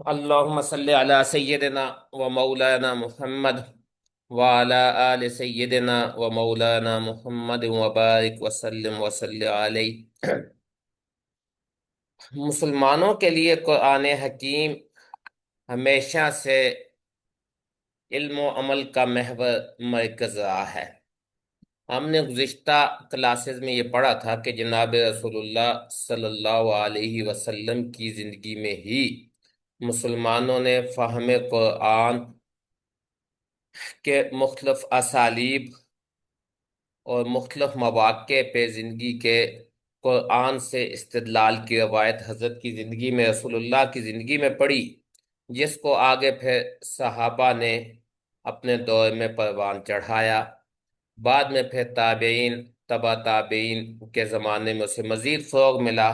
اللهم صل على سيدنا ومولانا محمد وعلى آل سيدنا ومولانا محمد وبارك وسلم وصل عليه۔ مسلمانوں کے لیے قرآن حکیم ہمیشہ سے علم و عمل کا محور مرکز رہا ہے۔ ہم نے گزشتہ کلاسز میں یہ پڑھا تھا کہ جناب رسول اللہ صلی اللہ علیہ وسلم کی زندگی میں ہی مسلمانوں نے فہم قرآن کے مختلف اسالیب اور مختلف مواقع پہ زندگی کے قرآن سے استدلال کی روایت حضرت کی زندگی میں، رسول اللہ کی زندگی میں پڑھی، جس کو آگے پھر صحابہ نے اپنے دور میں پروان چڑھایا۔ بعد میں پھر تابعین، تبع تابعین کے زمانے میں اسے مزید فروغ ملا،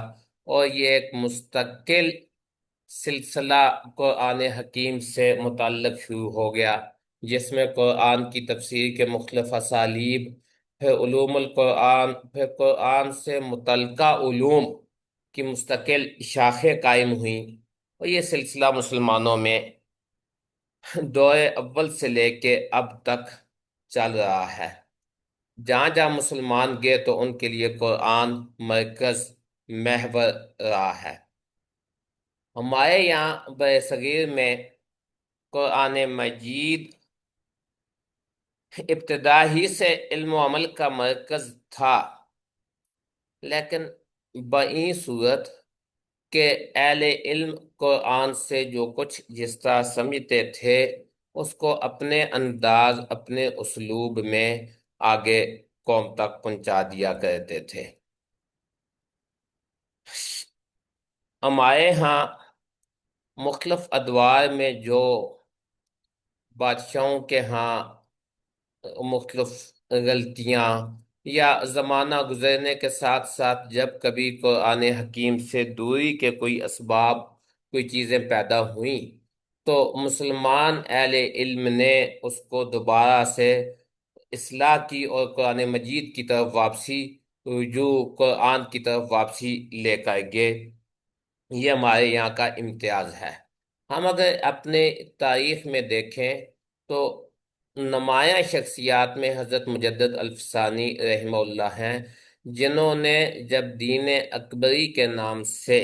اور یہ ایک مستقل سلسلہ قرآن حکیم سے متعلق شروع ہو گیا، جس میں قرآن کی تفسیر کے مختلف اسالیب، پھر علوم القرآن، پھر قرآن سے متعلقہ علوم کی مستقل شاخیں قائم ہوئیں، اور یہ سلسلہ مسلمانوں میں دور اول سے لے کے اب تک چل رہا ہے۔ جہاں جہاں مسلمان گئے تو ان کے لیے قرآن مرکز، محور رہا ہے۔ ہمارے یہاں برصغیر میں قرآن مجید ابتدا ہی سے علم و عمل کا مرکز تھا، لیکن بئی صورت کہ اہل علم قرآن سے جو کچھ جس طرح سمجھتے تھے اس کو اپنے انداز، اپنے اسلوب میں آگے قوم تک پہنچا دیا کرتے تھے۔ ہمارے ہاں مختلف ادوار میں جو بادشاہوں کے ہاں مختلف غلطیاں یا زمانہ گزرنے کے ساتھ ساتھ جب کبھی قرآن حکیم سے دوری کے کوئی اسباب، کوئی چیزیں پیدا ہوئیں، تو مسلمان اہل علم نے اس کو دوبارہ سے اصلاح کی اور قرآن مجید کی طرف واپسی، رجوع قرآن کی طرف واپسی لے کر گئے۔ یہ ہمارے یہاں کا امتیاز ہے۔ ہم اگر اپنے تاریخ میں دیکھیں تو نمایاں شخصیات میں حضرت مجدد الفسانی رحمہ اللہ ہیں، جنہوں نے جب دین اکبری کے نام سے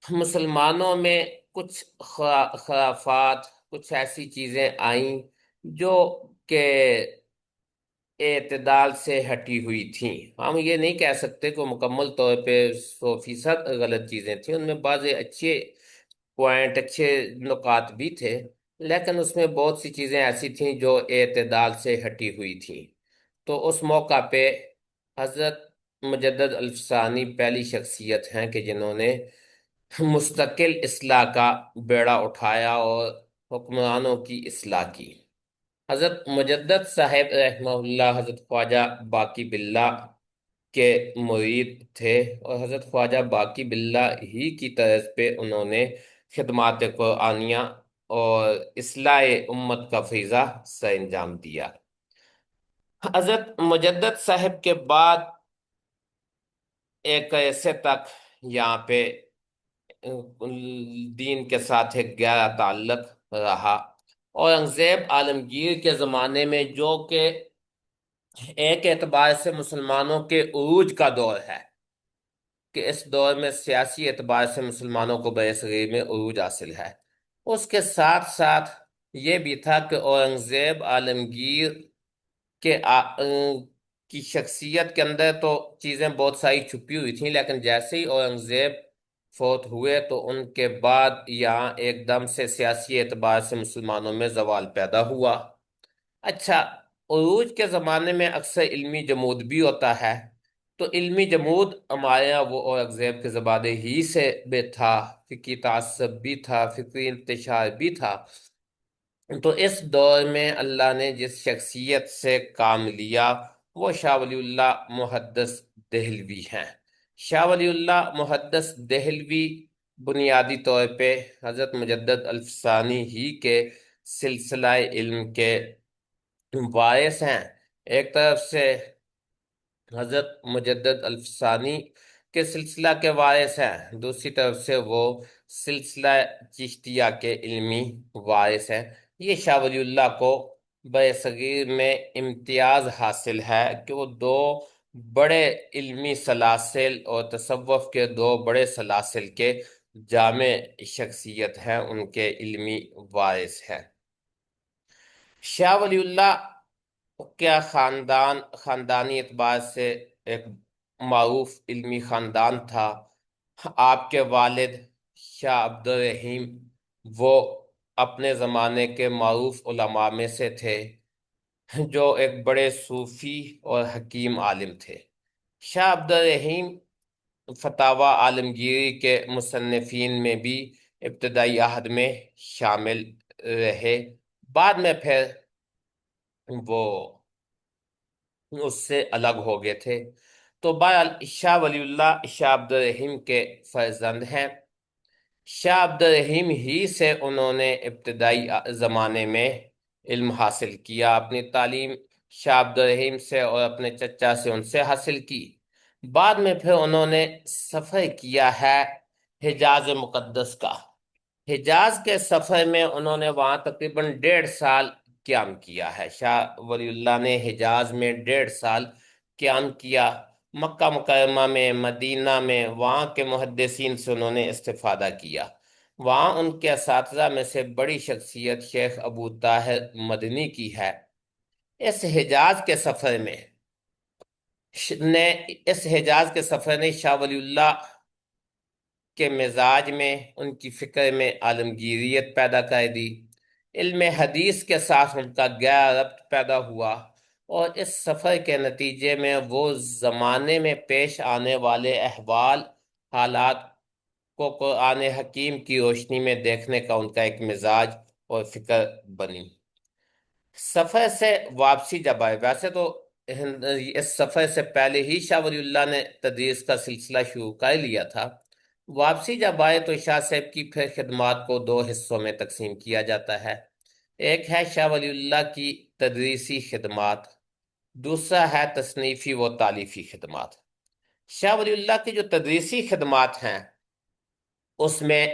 مسلمانوں میں کچھ خرافات، کچھ ایسی چیزیں آئیں جو کہ اعتدال سے ہٹی ہوئی تھیں۔ ہم یہ نہیں کہہ سکتے کہ مکمل طور پہ 100% غلط چیزیں تھیں، ان میں بعض اچھے پوائنٹ، اچھے نکات بھی تھے، لیکن اس میں بہت سی چیزیں ایسی تھیں جو اعتدال سے ہٹی ہوئی تھیں۔ تو اس موقع پہ حضرت مجدد الفسانی پہلی شخصیت ہیں کہ جنہوں نے مستقل اصلاح کا بیڑا اٹھایا اور حکمرانوں کی اصلاح کی۔ حضرت مجدد صاحب رحمہ اللہ حضرت خواجہ باقی باللہ کے مرید تھے، اور حضرت خواجہ باقی باللہ ہی کی طرز پہ انہوں نے خدمات قرآنیہ اور اصلاح امت کا فریضہ سر انجام دیا۔ حضرت مجدد صاحب کے بعد ایک عرصے تک یہاں پہ دین کے ساتھ ایک گہرا تعلق رہا۔ اورنگزیب عالمگیر کے زمانے میں، جو کہ ایک اعتبار سے مسلمانوں کے عروج کا دور ہے، کہ اس دور میں سیاسی اعتبار سے مسلمانوں کو برصغیر میں عروج حاصل ہے، اس کے ساتھ ساتھ یہ بھی تھا کہ اورنگزیب عالمگیر کے کی شخصیت کے اندر تو چیزیں بہت ساری چھپی ہوئی تھیں، لیکن جیسے ہی اورنگزیب فوت ہوئے تو ان کے بعد یہاں ایک دم سے سیاسی اعتبار سے مسلمانوں میں زوال پیدا ہوا۔ اچھا، عروج کے زمانے میں اکثر علمی جمود بھی ہوتا ہے، تو علمی جمود ہمارے یہاں وہ اورنگزیب کے زمانے ہی سے بھی تھا، فقہی تعصب بھی تھا، فکری انتشار بھی تھا۔ تو اس دور میں اللہ نے جس شخصیت سے کام لیا وہ شاہ ولی اللہ محدث دہلوی ہیں۔ شاہ ولی اللہ محدث دہلوی بنیادی طور پہ حضرت مجدد الفسانی ہی کے سلسلہ علم کے وارث ہیں۔ ایک طرف سے حضرت مجدد الفسانی کے سلسلہ کے وارث ہیں، دوسری طرف سے وہ سلسلہ چشتیہ کے علمی وارث ہیں۔ یہ شاہ ولی اللہ کو برصغیر میں امتیاز حاصل ہے کہ وہ دو بڑے علمی سلاسل اور تصوف کے دو بڑے سلاسل کے جامع شخصیت ہیں، ان کے علمی وارث ہیں۔ شاہ ولی اللہ کیا خاندانی اعتبار سے ایک معروف علمی خاندان تھا۔ آپ کے والد شاہ عبد الرحیم وہ اپنے زمانے کے معروف علماء میں سے تھے، جو ایک بڑے صوفی اور حکیم عالم تھے۔ شاہ عبد الرحیم فتاوی عالمگیری کے مصنفین میں بھی ابتدائی عہد میں شامل رہے، بعد میں پھر وہ اس سے الگ ہو گئے تھے۔ تو بہرحال شاہ ولی اللہ شاہ عبد الرحیم کے فرزند ہیں۔ شاہ عبد الرحیم ہی سے انہوں نے ابتدائی زمانے میں علم حاصل کیا، اپنی تعلیم شاہ عبد الرحیم سے اور اپنے چچا سے ان سے حاصل کی۔ بعد میں پھر انہوں نے سفر کیا ہے حجاز مقدس کا۔ حجاز کے سفر میں انہوں نے وہاں تقریباً 1.5 سال قیام کیا ہے۔ شاہ ولی اللہ نے حجاز میں 1.5 سال قیام کیا، مکہ مکرمہ میں، مدینہ میں، وہاں کے محدثین سے انہوں نے استفادہ کیا۔ وہاں ان کے اساتذہ میں سے بڑی شخصیت شیخ ابو طاہر مدنی کی ہے۔ اس حجاز کے سفر میں نے اس حجاز کے سفر نے شاہ ولی اللہ کے مزاج میں، ان کی فکر میں عالمگیریت پیدا کر دی۔ علم حدیث کے ساتھ ان کا گہرا ربط پیدا ہوا، اور اس سفر کے نتیجے میں وہ زمانے میں پیش آنے والے احوال حالات کو قرآن حکیم کی روشنی میں دیکھنے کا ان کا ایک مزاج اور فکر بنی۔ سفر سے واپسی جب آئے، ویسے تو اس سفر سے پہلے ہی شاہ ولی اللہ نے تدریس کا سلسلہ شروع کر لیا تھا۔ واپسی جب آئے تو شاہ صاحب کی پھر خدمات کو 2 حصوں میں تقسیم کیا جاتا ہے۔ ایک ہے شاہ ولی اللہ کی تدریسی خدمات، دوسرا ہے تصنیفی و تالیفی خدمات۔ شاہ ولی اللہ کی جو تدریسی خدمات ہیں، اس میں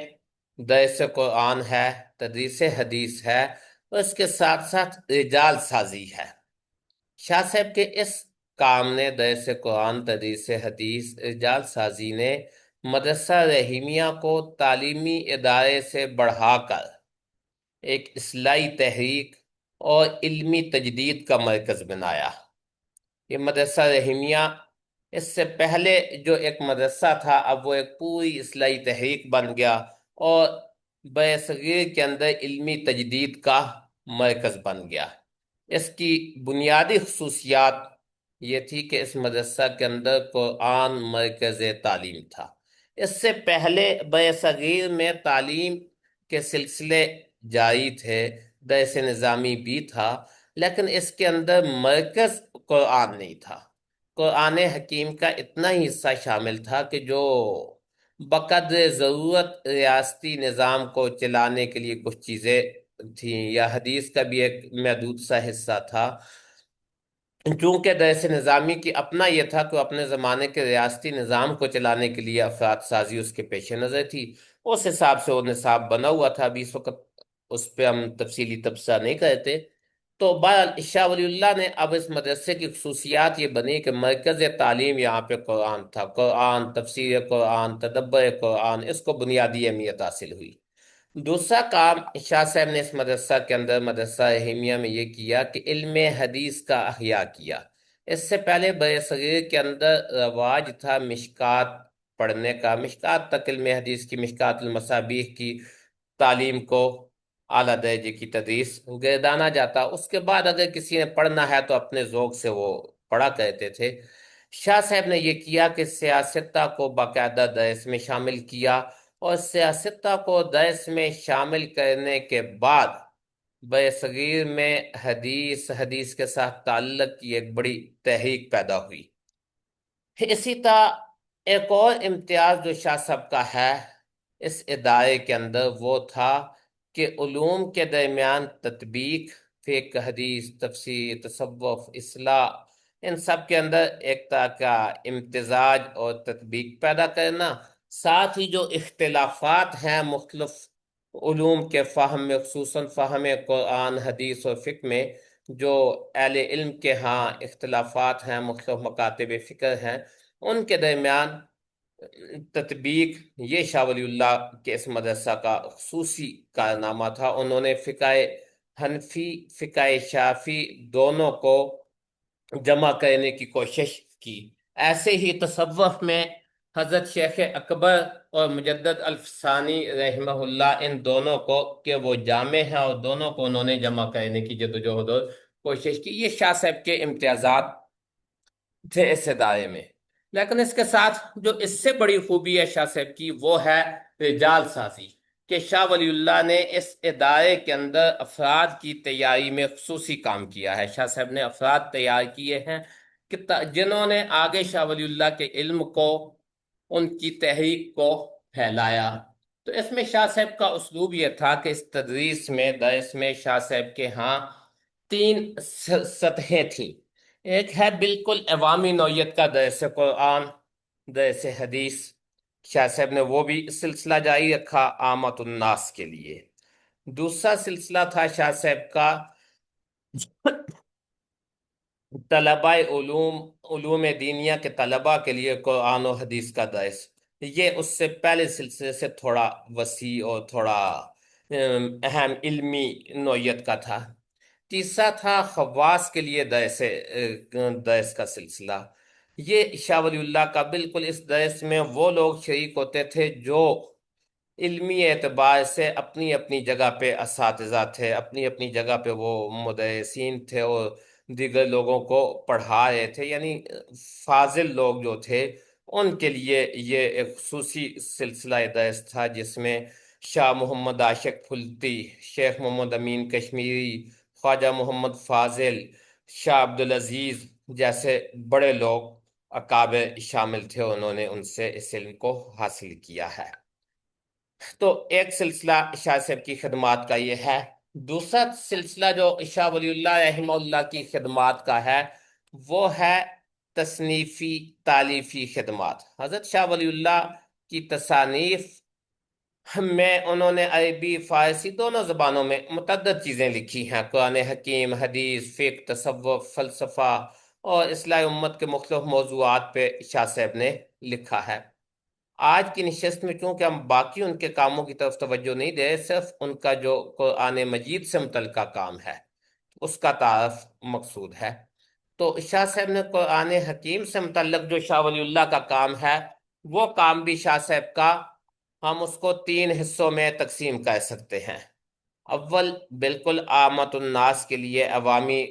درس قرآن ہے، تدریس حدیث ہے، اور اس کے ساتھ ساتھ رجال سازی ہے۔ شاہ صاحب کے اس کام نے، درس قرآن، تدریس حدیث، رجال سازی نے مدرسہ رحیمیہ کو تعلیمی ادارے سے بڑھا کر ایک اصلاحی تحریک اور علمی تجدید کا مرکز بنایا۔ یہ مدرسہ رحیمیہ اس سے پہلے جو ایک مدرسہ تھا، اب وہ ایک پوری اصلاحی تحریک بن گیا اور برصغیر کے اندر علمی تجدید کا مرکز بن گیا۔ اس کی بنیادی خصوصیات یہ تھی کہ اس مدرسہ کے اندر قرآن مرکز تعلیم تھا۔ اس سے پہلے برصغیر میں تعلیم کے سلسلے جاری تھے، درس نظامی بھی تھا، لیکن اس کے اندر مرکز قرآن نہیں تھا۔ قرآن حکیم کا اتنا ہی حصہ شامل تھا کہ جو بقدر ضرورت ریاستی نظام کو چلانے کے لیے کچھ چیزیں تھیں، یا حدیث کا بھی ایک محدود سا حصہ تھا۔ چونکہ درس نظامی کی اپنا یہ تھا کہ اپنے زمانے کے ریاستی نظام کو چلانے کے لیے افراد سازی اس کے پیش نظر تھی، اس حساب سے وہ نصاب بنا ہوا تھا۔ ابھی اس وقت اس پہ ہم تفصیلی تبصرہ نہیں کرتے۔ تو بہرحال شاہ ولی اللہ نے اب اس مدرسے کی خصوصیات یہ بنی کہ مرکز تعلیم یہاں پہ قرآن تھا، قرآن، تفسیر قرآن، تدبر قرآن، اس کو بنیادی اہمیت حاصل ہوئی۔ دوسرا کام شاہ صاحب نے اس مدرسہ کے اندر، مدرسہ رحیمیہ میں، یہ کیا کہ علم حدیث کا احیاء کیا۔ اس سے پہلے برصغیر کے اندر رواج تھا مشکات پڑھنے کا، مشکات تک علم حدیث کی، مشکات المصابیح کی تعلیم کو اعلیٰ درجے کی تدریس گردانا جاتا۔ اس کے بعد اگر کسی نے پڑھنا ہے تو اپنے ذوق سے وہ پڑھا کرتے تھے۔ شاہ صاحب نے یہ کیا کہ سیاستہ کو باقاعدہ درس میں شامل کیا، اور سیاستہ کو درس میں شامل کرنے کے بعد برصغیر میں حدیث کے ساتھ تعلق کی ایک بڑی تحریک پیدا ہوئی۔ اسی طرح ایک اور امتیاز جو شاہ صاحب کا ہے اس ادارے کے اندر، وہ تھا کہ علوم کے درمیان تطبیق، فقہ، حدیث، تفسیر، تصوف، اصلاح ان سب کے اندر ایک طرح کا امتزاج اور تطبیق پیدا کرنا، ساتھ ہی جو اختلافات ہیں مختلف علوم کے فہم میں، خصوصاً فہم قرآن حدیث اور فقہ میں، جو اہل علم کے ہاں اختلافات ہیں، مختلف مکاتب فکر ہیں، ان کے درمیان تطبیق، یہ شاہ ولی اللہ کے اس مدرسہ کا خصوصی کارنامہ تھا۔ انہوں نے فقہ حنفی، فقہ شافی دونوں کو جمع کرنے کی کوشش کی۔ ایسے ہی تصوف میں حضرت شیخ اکبر اور مجدد الفسانی رحمہ اللہ، ان دونوں کو کہ وہ جامع ہیں، اور دونوں کو انہوں نے جمع کرنے کی جدوجہد اور کوشش کی۔ یہ شاہ صاحب کے امتیازات تھے اس ادارے میں۔ لیکن اس کے ساتھ جو اس سے بڑی خوبی ہے شاہ صاحب کی، وہ ہے رجال سازی، کہ شاہ ولی اللہ نے اس ادارے کے اندر افراد کی تیاری میں خصوصی کام کیا ہے۔ شاہ صاحب نے افراد تیار کیے ہیں کہ جنہوں نے آگے شاہ ولی اللہ کے علم کو، ان کی تحریک کو پھیلایا۔ تو اس میں شاہ صاحب کا اسلوب یہ تھا کہ اس تدریس میں، درس میں، شاہ صاحب کے ہاں تین سطحیں تھیں۔ ایک ہے بالکل عوامی نوعیت کا درس قرآن، درس حدیث، شاہ صاحب نے وہ بھی سلسلہ جاری رکھا عامت الناس کے لیے۔ دوسرا سلسلہ تھا شاہ صاحب کا طلباء علوم، علوم دینیا کے طلباء کے لیے قرآن و حدیث کا درس۔ یہ اس سے پہلے سلسلے سے تھوڑا وسیع اور تھوڑا اہم علمی نوعیت کا تھا۔ تیسرا تھا خواص کے لیے درس کا سلسلہ۔ یہ شاہ ولی اللہ کا بالکل اس درس میں وہ لوگ شریک ہوتے تھے جو علمی اعتبار سے اپنی اپنی جگہ پہ اساتذہ تھے، اپنی اپنی جگہ پہ وہ مدرسین تھے اور دیگر لوگوں کو پڑھا رہے تھے، یعنی فاضل لوگ جو تھے ان کے لیے یہ ایک خصوصی سلسلہ درس تھا، جس میں شاہ محمد عاشق پھلتی، شیخ محمد امین کشمیری، خواجہ محمد فاضل، شاہ عبدالعزیز جیسے بڑے لوگ اکابر شامل تھے، انہوں نے ان سے اس علم کو حاصل کیا ہے۔ تو ایک سلسلہ شاہ صاحب کی خدمات کا یہ ہے۔ دوسرا سلسلہ جو شاہ ولی اللہ رحمہ اللہ کی خدمات کا ہے، وہ ہے تصنیفی تالیفی خدمات۔ حضرت شاہ ولی اللہ کی تصانیف میں انہوں نے عربی، فارسی دونوں زبانوں میں متعدد چیزیں لکھی ہیں۔ قرآن حکیم، حدیث، فقہ، تصوف، فلسفہ اور اصلاح امت کے مختلف موضوعات پہ شاہ صاحب نے لکھا ہے۔ آج کی نشست میں چونکہ ہم باقی ان کے کاموں کی طرف توجہ نہیں دے، صرف ان کا جو قرآن مجید سے متعلقہ کام ہے اس کا تعارف مقصود ہے۔ تو شاہ صاحب نے قرآن حکیم سے متعلق جو شاہ ولی اللہ کا کام ہے، وہ کام بھی شاہ صاحب کا ہم اس کو تین حصوں میں تقسیم کر سکتے ہیں۔ اول بالکل عامت الناس کے لیے عوامی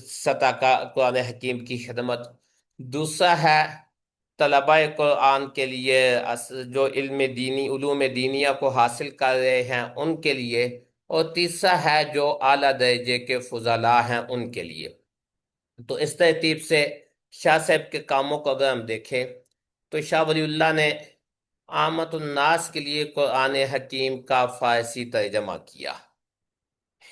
سطح کا قرآن حکیم کی خدمت۔ دوسرا ہے طلباء قرآن کے لیے جو علم دینی، علوم دینیا کو حاصل کر رہے ہیں ان کے لیے۔ اور تیسرا ہے جو اعلیٰ درجے کے فضلاء ہیں ان کے لیے۔ تو اس ترتیب سے شاہ صاحب کے کاموں کو اگر ہم دیکھیں تو شاہ ولی اللہ نے عامت الناس کے لیے قرآن حکیم کا فارسی ترجمہ کیا۔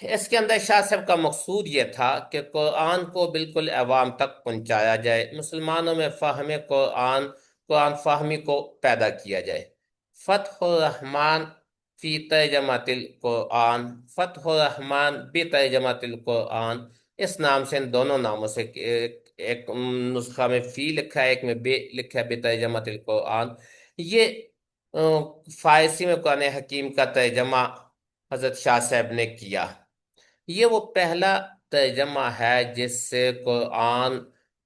اس کے اندر شاہ صاحب کا مقصود یہ تھا کہ قرآن کو بالکل عوام تک پہنچایا جائے، مسلمانوں میں فہم قرآن، قرآن فہمی کو پیدا کیا جائے۔ فتح الرحمن فی ترجمۃ القرآن، فتح الرحمن بی ترجمۃ القرآن، اس نام سے، ان دونوں ناموں سے، ایک نسخہ میں فی لکھا ہے، ایک میں بے لکھا ہے، بی ترجمۃ القرآن۔ یہ فارسی میں قرآن حکیم کا ترجمہ حضرت شاہ صاحب نے کیا۔ یہ وہ پہلا ترجمہ ہے جس سے قرآن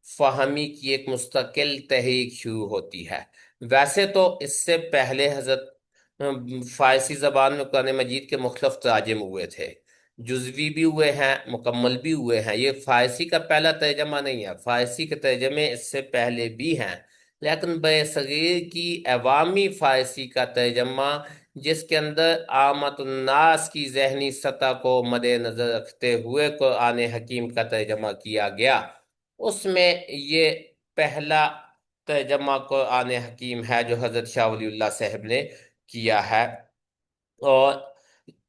فہمی کی ایک مستقل تحریک شروع ہوتی ہے۔ ویسے تو اس سے پہلے حضرت فارسی زبان میں قرآن مجید کے مختلف تراجم ہوئے تھے، جزوی بھی ہوئے ہیں، مکمل بھی ہوئے ہیں۔ یہ فارسی کا پہلا ترجمہ نہیں ہے، فارسی کے ترجمے اس سے پہلے بھی ہیں، لیکن برصغیر کی عوامی فارسی کا ترجمہ، جس کے اندر عامت الناس کی ذہنی سطح کو مد نظر رکھتے ہوئے قرآن حکیم کا ترجمہ کیا گیا، اس میں یہ پہلا ترجمہ قرآن حکیم ہے جو حضرت شاہ ولی اللہ صاحب نے کیا ہے۔ اور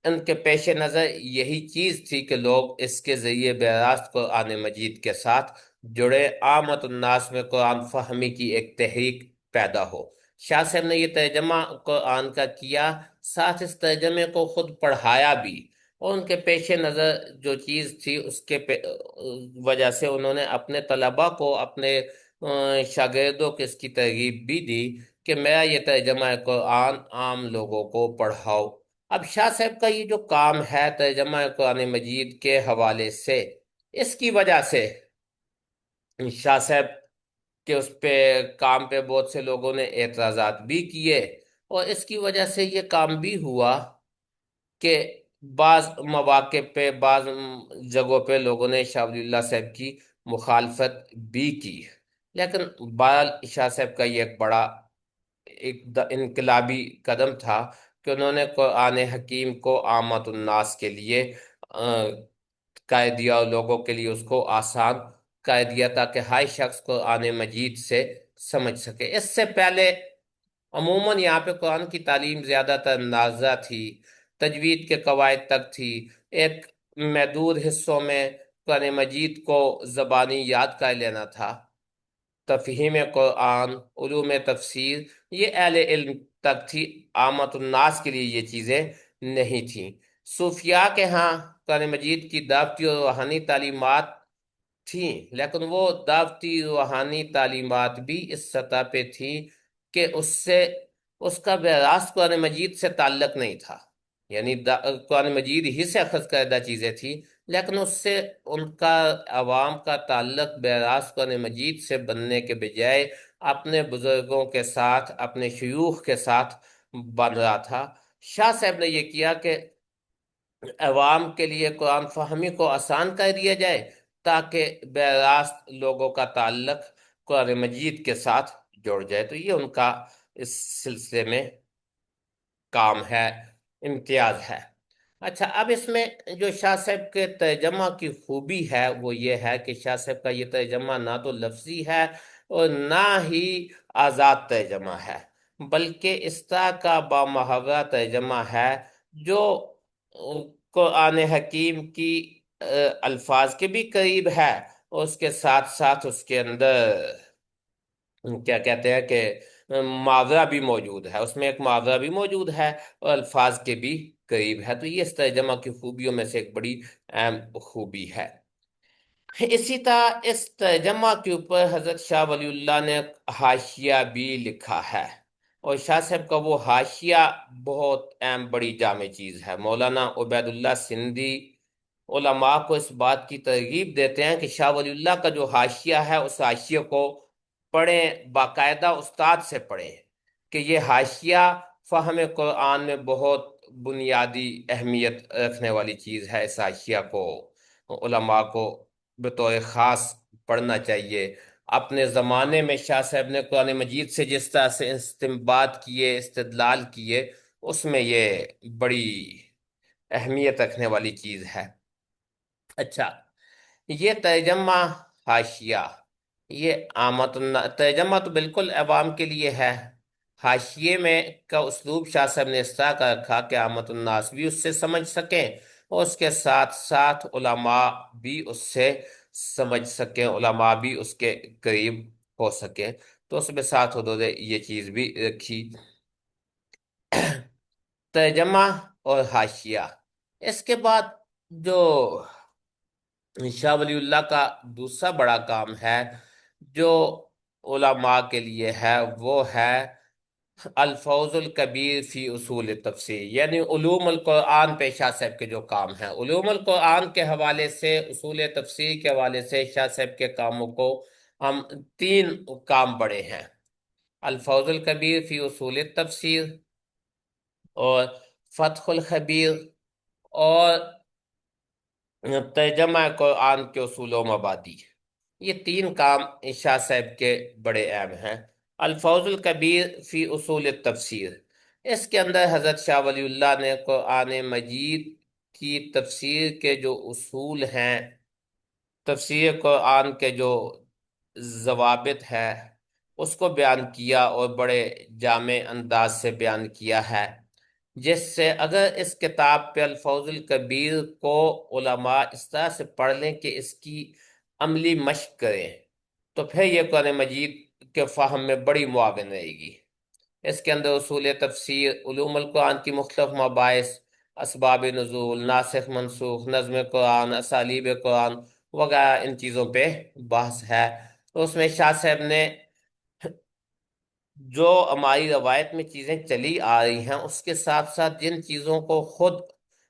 ان کے پیش نظر یہی چیز تھی کہ لوگ اس کے ذریعے براست قرآن مجید کے ساتھ جڑے، عامت الناس میں قرآن فہمی کی ایک تحریک پیدا ہو۔ شاہ صاحب نے یہ ترجمہ قرآن کا کیا، ساتھ اس ترجمے کو خود پڑھایا بھی، اور ان کے پیش نظر جو چیز تھی اس کے وجہ سے انہوں نے اپنے طلباء کو، اپنے شاگردوں کو اس کی ترغیب بھی دی کہ میرا یہ ترجمہ قرآن عام لوگوں کو پڑھاؤ۔ اب شاہ صاحب کا یہ جو کام ہے ترجمہ قرآن مجید کے حوالے سے، اس کی وجہ سے شاہ صاحب کے اس پہ کام پہ بہت سے لوگوں نے اعتراضات بھی کیے، اور اس کی وجہ سے یہ کام بھی ہوا کہ بعض مواقع پہ، بعض جگہوں پہ لوگوں نے شاہ ولی اللہ صاحب کی مخالفت بھی کی، لیکن بہرحال شاہ صاحب کا یہ ایک بڑا انقلابی قدم تھا کہ انہوں نے قرآن حکیم کو عامت الناس کے لیے کہہ دیا، اور لوگوں کے لیے اس کو آسان کہہ دیا تاکہ ہر شخص قرآن مجید سے سمجھ سکے۔ اس سے پہلے عموماً یہاں پہ قرآن کی تعلیم زیادہ تر نازہ تھی، تجوید کے قواعد تک تھی، ایک محدود حصوں میں قرآن مجید کو زبانی یاد کر لینا تھا۔ تفہیم قرآن، علوم تفسیر، یہ اہل علم تک تھی، عامت الناس کے لیے یہ چیزیں نہیں تھیں۔ صوفیاء کے ہاں قرآن مجید کی دعوتی اور روحانی تعلیمات تھیں، لیکن وہ دعوتی روحانی تعلیمات بھی اس سطح پہ تھیں کہ اس کا براست قرآن مجید سے تعلق نہیں تھا، یعنی قرآن مجید ہی سے اخذ کردہ چیزیں تھیں، لیکن اس سے ان کا عوام کا تعلق براست قرآن مجید سے بننے کے بجائے اپنے بزرگوں کے ساتھ، اپنے شیوخ کے ساتھ بن رہا تھا۔ شاہ صاحب نے یہ کیا کہ عوام کے لیے قرآن فہمی کو آسان کر دیا جائے تاکہ براست لوگوں کا تعلق قرآن مجید کے ساتھ جڑ جائے، تو یہ ان کا اس سلسلے میں کام ہے، امتیاز ہے۔ اچھا، اب اس میں جو شاہ صاحب کے ترجمہ کی خوبی ہے وہ یہ ہے کہ شاہ صاحب کا یہ ترجمہ نہ تو لفظی ہے اور نہ ہی آزاد ترجمہ ہے، بلکہ اس طرح کا بامحاورہ ترجمہ ہے جو قرآن حکیم کی الفاظ کے بھی قریب ہے، اور اس کے ساتھ ساتھ اس کے اندر کیا کہتے ہیں کہ معاوضہ بھی موجود ہے، اس میں ایک معاوضہ بھی موجود ہے اور الفاظ کے بھی قریب ہے، تو یہ اس ترجمہ کی خوبیوں میں سے ایک بڑی اہم خوبی ہے۔ اسی طرح اس ترجمہ کے اوپر حضرت شاہ ولی اللہ نے حاشیہ بھی لکھا ہے، اور شاہ صاحب کا وہ حاشیہ بہت اہم بڑی جامع چیز ہے۔ مولانا عبید اللہ سندھی علماء کو اس بات کی ترغیب دیتے ہیں کہ شاہ ولی اللہ کا جو حاشیہ ہے اس حاشیے کو پڑھیں، باقاعدہ استاد سے پڑھیں، کہ یہ حاشیہ فہم قرآن میں بہت بنیادی اہمیت رکھنے والی چیز ہے۔ اس حاشیہ کو علماء کو بطور خاص پڑھنا چاہیے۔ اپنے زمانے میں شاہ صاحب نے قرآن مجید سے جس طرح سے استنباط کیے، استدلال کیے، اس میں یہ بڑی اہمیت رکھنے والی چیز ہے۔ اچھا، یہ ترجمہ حاشیہ، یہ ترجمہ تو بالکل عوام کے لیے ہے، حاشیے میں کا اسلوب شاہ صاحب نے اس طرح کا رکھا کہ عامت الناس بھی اس سے سمجھ سکیں، اور اس کے ساتھ ساتھ علماء بھی اس سے سمجھ سکیں، علماء بھی اس کے قریب ہو سکیں، تو اس میں ساتھ حدود یہ چیز بھی رکھی۔ ترجمہ اور حاشیہ، اس کے بعد جو شاہ ولی اللہ کا دوسرا بڑا کام ہے جو علماء کے لیے ہے، وہ ہے الفوز الکبیر فی اصول تفسیر، یعنی علوم القرآن پہ شاہ صاحب کے جو کام ہیں، علوم القرآن کے حوالے سے، اصول تفسیر کے حوالے سے شاہ صاحب کے کاموں کو ہم تین کام بڑے ہیں: الفوز الکبیر فی اصول تفسیر، اور فتح الخبیر، اور ترجمہ قرآن کے اصول و مبادی۔ یہ تین کام شاہ صاحب کے بڑے اہم ہیں۔ الفوز الکبیر فی اصول التفسیر، اس کے اندر حضرت شاہ ولی اللہ نے قرآن مجید کی تفسیر کے جو اصول ہیں، تفسیر قرآن کے جو ضوابط ہے، اس کو بیان کیا اور بڑے جامع انداز سے بیان کیا ہے۔ جس سے اگر اس کتاب پہ الفوز الکبیر کو علماء اس طرح سے پڑھ لیں کہ اس کی عملی مشق کریں، تو پھر یہ قرآن مجید کے فہم میں بڑی معاون رہے گی۔ اس کے اندر اصول تفسیر، علوم القرآن کی مختلف مباحث، اسباب نزول، ناسخ منسوخ، نظم قرآن، اسالیب قرآن وغیرہ ان چیزوں پہ بحث ہے۔ تو اس میں شاہ صاحب نے جو ہماری روایت میں چیزیں چلی آ رہی ہیں اس کے ساتھ ساتھ جن چیزوں کو خود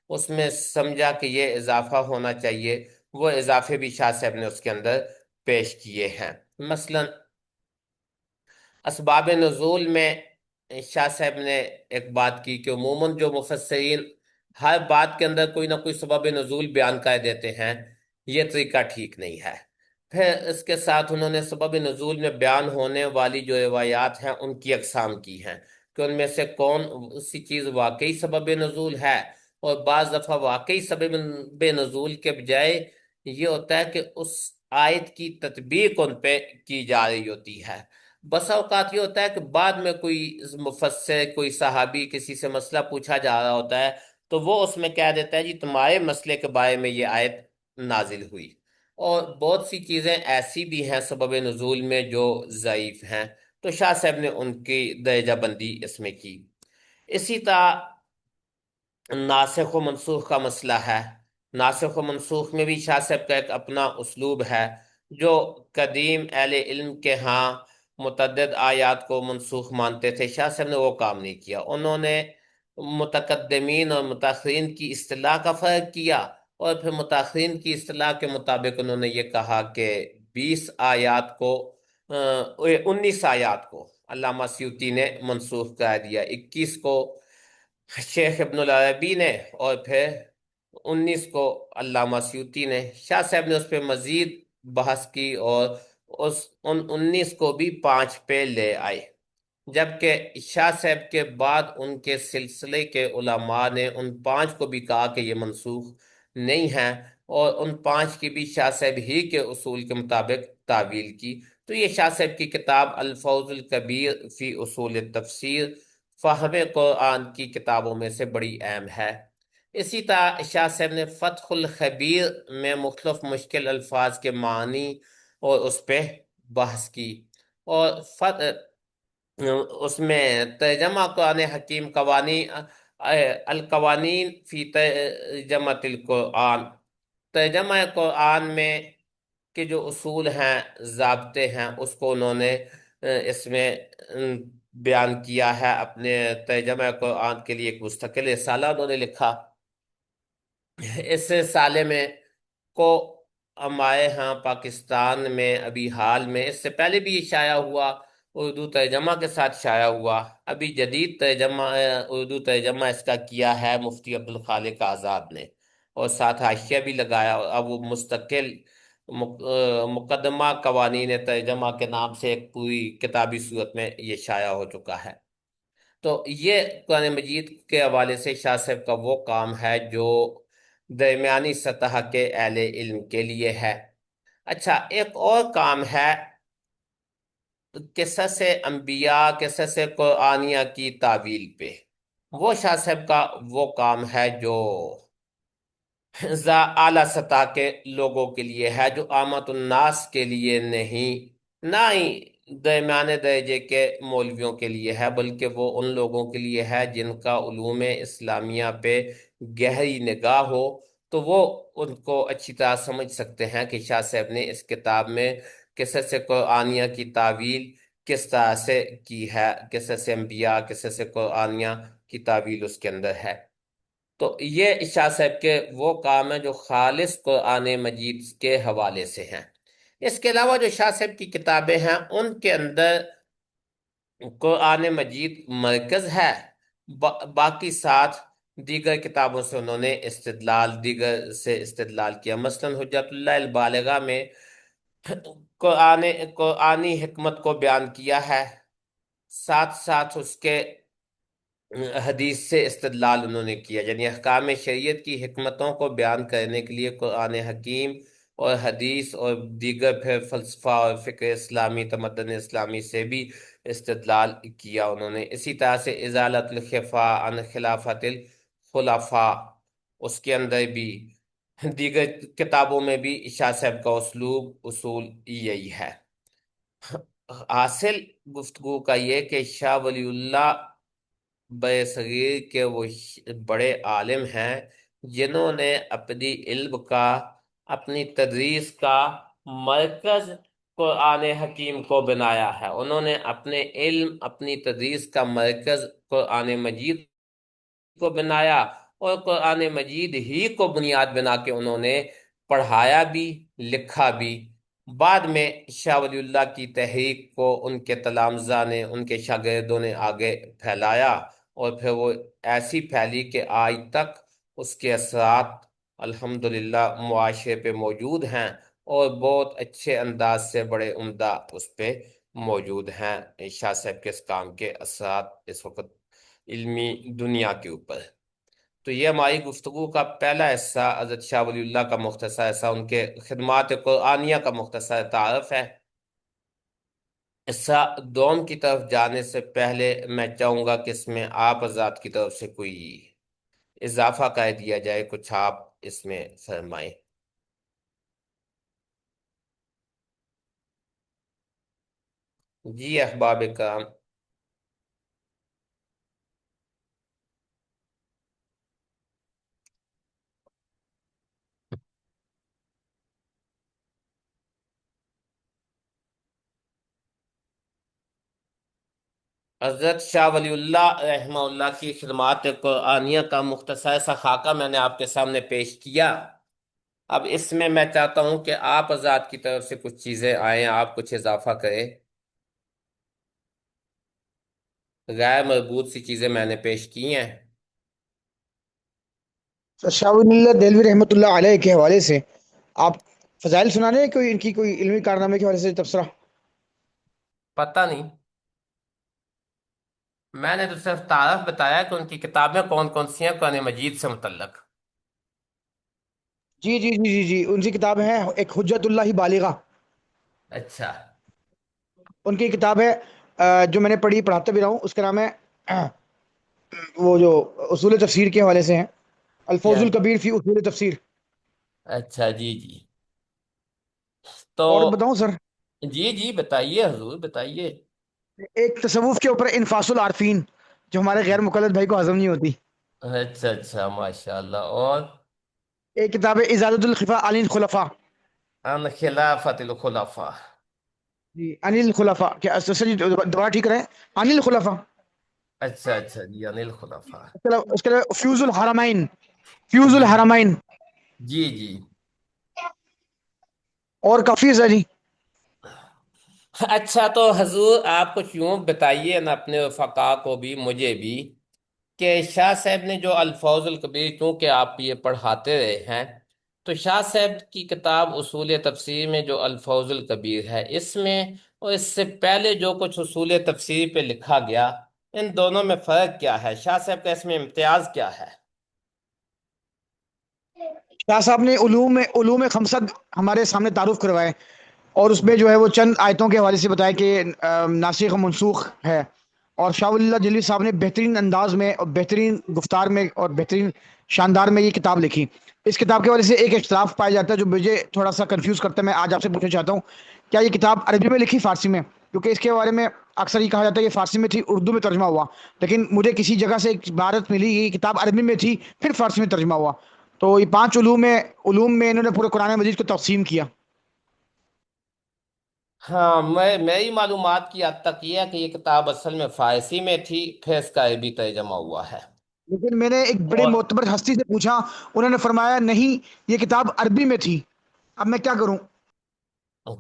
اس میں سمجھا کہ یہ اضافہ ہونا چاہیے، وہ اضافے بھی شاہ صاحب نے اس کے اندر پیش کیے ہیں۔ مثلا اسباب نزول میں شاہ صاحب نے ایک بات کی کہ عموماً جو مفسرین ہر بات کے اندر کوئی نہ کوئی سبب نزول بیان کر دیتے ہیں، یہ طریقہ ٹھیک نہیں ہے۔ پھر اس کے ساتھ انہوں نے سبب نزول میں بیان ہونے والی جو روایات ہیں ان کی اقسام کی ہیں، کہ ان میں سے کون سی چیز واقعی سبب نزول ہے، اور بعض دفعہ واقعی سبب نزول کے بجائے یہ ہوتا ہے کہ اس آیت کی تطبیق ان پہ کی جا رہی ہوتی ہے۔ بسا اوقات یہ ہوتا ہے کہ بعد میں کوئی مفسر، کوئی صحابی کسی سے مسئلہ پوچھا جا رہا ہوتا ہے، تو وہ اس میں کہہ دیتا ہے جی تمہارے مسئلے کے بارے میں یہ آیت نازل ہوئی۔ اور بہت سی چیزیں ایسی بھی ہیں سبب نزول میں جو ضعیف ہیں، تو شاہ صاحب نے ان کی درجہ بندی اس میں کی۔ اسی طرح ناسخ و منسوخ کا مسئلہ ہے۔ ناسخ و منسوخ میں بھی شاہ صاحب کا ایک اپنا اسلوب ہے، جو قدیم اہل علم کے ہاں متعدد آیات کو منسوخ مانتے تھے، شاہ صاحب نے وہ کام نہیں کیا۔ انہوں نے متقدمین اور متاخرین کی اصطلاح کا فرق کیا، اور پھر متاخرین کی اصطلاح کے مطابق انہوں نے یہ کہا کہ 20 آیات کو 19 آیات کو علامہ سیوطی نے منسوخ کر دیا، 21 کو شیخ ابن العربی نے، اور پھر 19 کو علامہ سیوطی نے۔ شاہ صاحب نے اس پہ مزید بحث کی اور ان 19 کو بھی 5 پہ لے آئے، جبکہ شاہ صاحب کے بعد ان کے سلسلے کے علماء نے ان 5 کو بھی کہا کہ یہ منسوخ نہیں ہے، اور ان 5 کی بھی شاہ صاحب ہی کے اصول کے مطابق تعویل کی۔ تو یہ شاہ صاحب کی کتاب الفوز الکبیر فی اصول التفسیر فہم قرآن کی کتابوں میں سے بڑی اہم ہے۔ اسی طرح شاہ صاحب نے فتح الخبیر میں مختلف مشکل الفاظ کے معنی اور اس پہ بحث کی، اور اس میں ترجمہ قرآن حکیم القوانین فی ترجمہ القرآن، ترجمہ قرآن میں کے جو اصول ہیں، ضابطے ہیں، اس کو انہوں نے اس میں بیان کیا ہے۔ اپنے ترجمہ قرآن کے لیے ایک مستقل رسالہ انہوں نے لکھا۔ اس رسالے میں کو ہمارے ہاں پاکستان میں ابھی حال میں، اس سے پہلے بھی یہ شائع ہوا، اردو ترجمہ کے ساتھ شائع ہوا، ابھی جدید ترجمہ اردو ترجمہ اس کا کیا ہے مفتی عبدالخالق آزاد نے، اور ساتھ حاشیہ بھی لگایا، اور اب وہ مستقل مقدمہ قوانین ترجمہ کے نام سے ایک پوری کتابی صورت میں یہ شائع ہو چکا ہے۔ تو یہ قرآن مجید کے حوالے سے شاہ صاحب کا وہ کام ہے جو درمیانی سطح کے اہل علم کے لیے ہے۔ اچھا، ایک اور کام ہے قصص انبیاء، قصص قرآنیہ کی تعویل پہ۔ وہ شاہ صاحب کا وہ کام ہے جو اعلیٰ سطح کے لوگوں کے لیے ہے، جو عامت الناس کے لیے نہیں، نہ ہی درمیانے درجے کے مولویوں کے لیے ہے، بلکہ وہ ان لوگوں کے لیے ہے جن کا علوم اسلامیہ پہ گہری نگاہ ہو، تو وہ ان کو اچھی طرح سمجھ سکتے ہیں کہ شاہ صاحب نے اس کتاب میں قصص قرآنیہ کی تعویل کس طرح سے کی ہے، قصص انبیاء، قصص قرآنیہ کی تعویل اس کے اندر ہے۔ تو یہ شاہ صاحب کے وہ کام ہیں جو خالص قرآن مجید کے حوالے سے ہیں۔ اس کے علاوہ جو شاہ صاحب کی کتابیں ہیں ان کے اندر قرآن مجید مرکز ہے، باقی ساتھ دیگر کتابوں سے انہوں نے استدلال کیا۔ مثلا حجت اللہ البالغہ میں قرآنی حکمت کو بیان کیا ہے، ساتھ ساتھ اس کے حدیث سے استدلال انہوں نے کیا، یعنی احکام شریعت کی حکمتوں کو بیان کرنے کے لیے قرآن حکیم اور حدیث اور دیگر پھر فلسفہ اور فکر اسلامی، تمدن اسلامی سے بھی استدلال کیا انہوں نے۔ اسی طرح سے ازالت الخفا عن خلافت الخلفاء، اس کے اندر بھی دیگر کتابوں میں بھی شاہ صاحب کا اسلوب اصول یہی ہے۔ حاصل گفتگو کا یہ کہ شاہ ولی اللہ برصغیر کے وہ بڑے عالم ہیں جنہوں نے اپنی علم کا، اپنی تدریس کا مرکز قرآن حکیم کو بنایا ہے۔ انہوں نے اپنے علم، اپنی تدریس کا مرکز قرآن مجید کو بنایا، اور قرآن مجید ہی کو بنیاد بنا کے انہوں نے پڑھایا بھی، لکھا بھی۔ بعد میں شاہ ولی اللہ کی تحریک کو ان کے تلامذہ نے، ان کے شاگردوں نے آگے پھیلایا، اور پھر وہ ایسی پھیلی کہ آج تک اس کے اثرات الحمدللہ معاشرے پہ موجود ہیں، اور بہت اچھے انداز سے بڑے عمدہ اس پہ موجود ہیں۔ شاہ صاحب کے اس کام کے اثرات اس وقت علمی دنیا کے اوپر۔ تو یہ ہماری گفتگو کا پہلا حصہ حضرت شاہ ولی اللہ کا مختصر حصہ، ان کے خدمات قرآنیہ کا مختصر تعارف ہے۔ حصہ دوم کی طرف جانے سے پہلے میں چاہوں گا کہ اس میں آپ حضرات کی طرف سے کوئی اضافہ کر دیا جائے، کچھ آپ اس میں فرمائیں۔ جی احباب کرام، حضرت شاہ ولی اللہ رحمہ اللہ کی خدمات قرآنیہ کا مختصر سا خاکہ میں نے آپ کے سامنے پیش کیا۔ اب اس میں چاہتا ہوں کہ آپ حضرات کی طرف سے کچھ چیزیں آئیں، آپ کچھ اضافہ کریں۔ غیر مربوط سی چیزیں میں نے پیش کی ہیں۔ شاہ ولی اللہ دہلوی رحمۃ اللہ علیہ کے حوالے سے آپ فضائل سنانے ہیں، کوئی ان کی کوئی علمی کارنامے کے حوالے سے تبصرہ؟ پتہ نہیں، میں نے تو صرف تعارف بتایا کہ ان کی کتابیں کون کون سی ہیں قرآن مجید سے متعلق۔ جی جی جی جی جی، ان کی کتاب ہے ایک حجت اللہ بالغہ، اچھا ان کی کتاب ہے جو میں نے پڑھی، پڑھاتا بھی رہا ہوں، اس کا نام ہے وہ جو اصول تفسیر کے حوالے سے ہیں، کیا؟ الفوز الکبیر فی اصول تفسیر۔ اچھا جی جی، تو اور بتاؤں سر، جی جی بتائیے حضور بتائیے۔ ایک تصوف کے اوپر انفاس العارفین، جو ہمارے غیر مقلد بھائی کو ہضم نہیں ہوتی۔ اچھا اچھا ماشاء اللہ، اور ایک کتاب ہے ازالت الخفا عن الخلفاء، عن خلافت الخلفاء۔ جی عن الخلفاء، کیا سر دوبارہ ٹھیک رہے، عن الخلفاء۔ اچھا اچھا جی، عن الخلفاء۔ اس کے علاوہ فیوز الحرمین، فیوز جی الحرمین، جی جی۔ اور کافی ہے جی۔ اچھا تو حضور آپ کچھ یوں بتائیے نا اپنے رفقا کو بھی، مجھے بھی، کہ شاہ صاحب نے جو الفوظ الکبیر، چونکہ آپ یہ پڑھاتے رہے ہیں، تو شاہ صاحب کی کتاب اصول تفسیر میں جو الفوظ الکبیر ہے، اس میں اور اس سے پہلے جو کچھ اصول تفسیر پہ لکھا گیا، ان دونوں میں فرق کیا ہے؟ شاہ صاحب کا اس میں امتیاز کیا ہے؟ شاہ صاحب نے علوم خمسہ ہمارے سامنے تعارف کروائے، اور اس میں جو ہے وہ چند آیتوں کے حوالے سے بتایا کہ ناسخ و منسوخ ہے، اور شاہ ولی اللہ دہلوی صاحب نے بہترین انداز میں اور بہترین گفتار میں اور بہترین شاندار میں یہ کتاب لکھی۔ اس کتاب کے حوالے سے ایک اختلاف پایا جاتا ہے جو مجھے تھوڑا سا کنفیوز کرتا ہے، میں آج آپ سے پوچھنا چاہتا ہوں، کیا یہ کتاب عربی میں لکھی، فارسی میں؟ کیونکہ اس کے بارے میں اکثر یہ کہا جاتا ہے کہ فارسی میں تھی، اردو میں ترجمہ ہوا، لیکن مجھے کسی جگہ سے ایک عبارت ملی یہ کتاب عربی میں تھی پھر فارسی میں ترجمہ ہوا۔ تو یہ پانچ علوم میں انہوں نے پورے قرآن مجید کو تقسیم کیا۔ ہاں، میری معلومات کی حد تک یہ ہے کہ یہ کتاب اصل میں فارسی میں تھی، پھر اس کا عربی ترجمہ ہوا ہے۔ لیکن میں نے ایک بڑے اور معتبر ہستی سے پوچھا، انہوں نے فرمایا نہیں، یہ کتاب عربی میں تھی۔ اب میں کیا کروں؟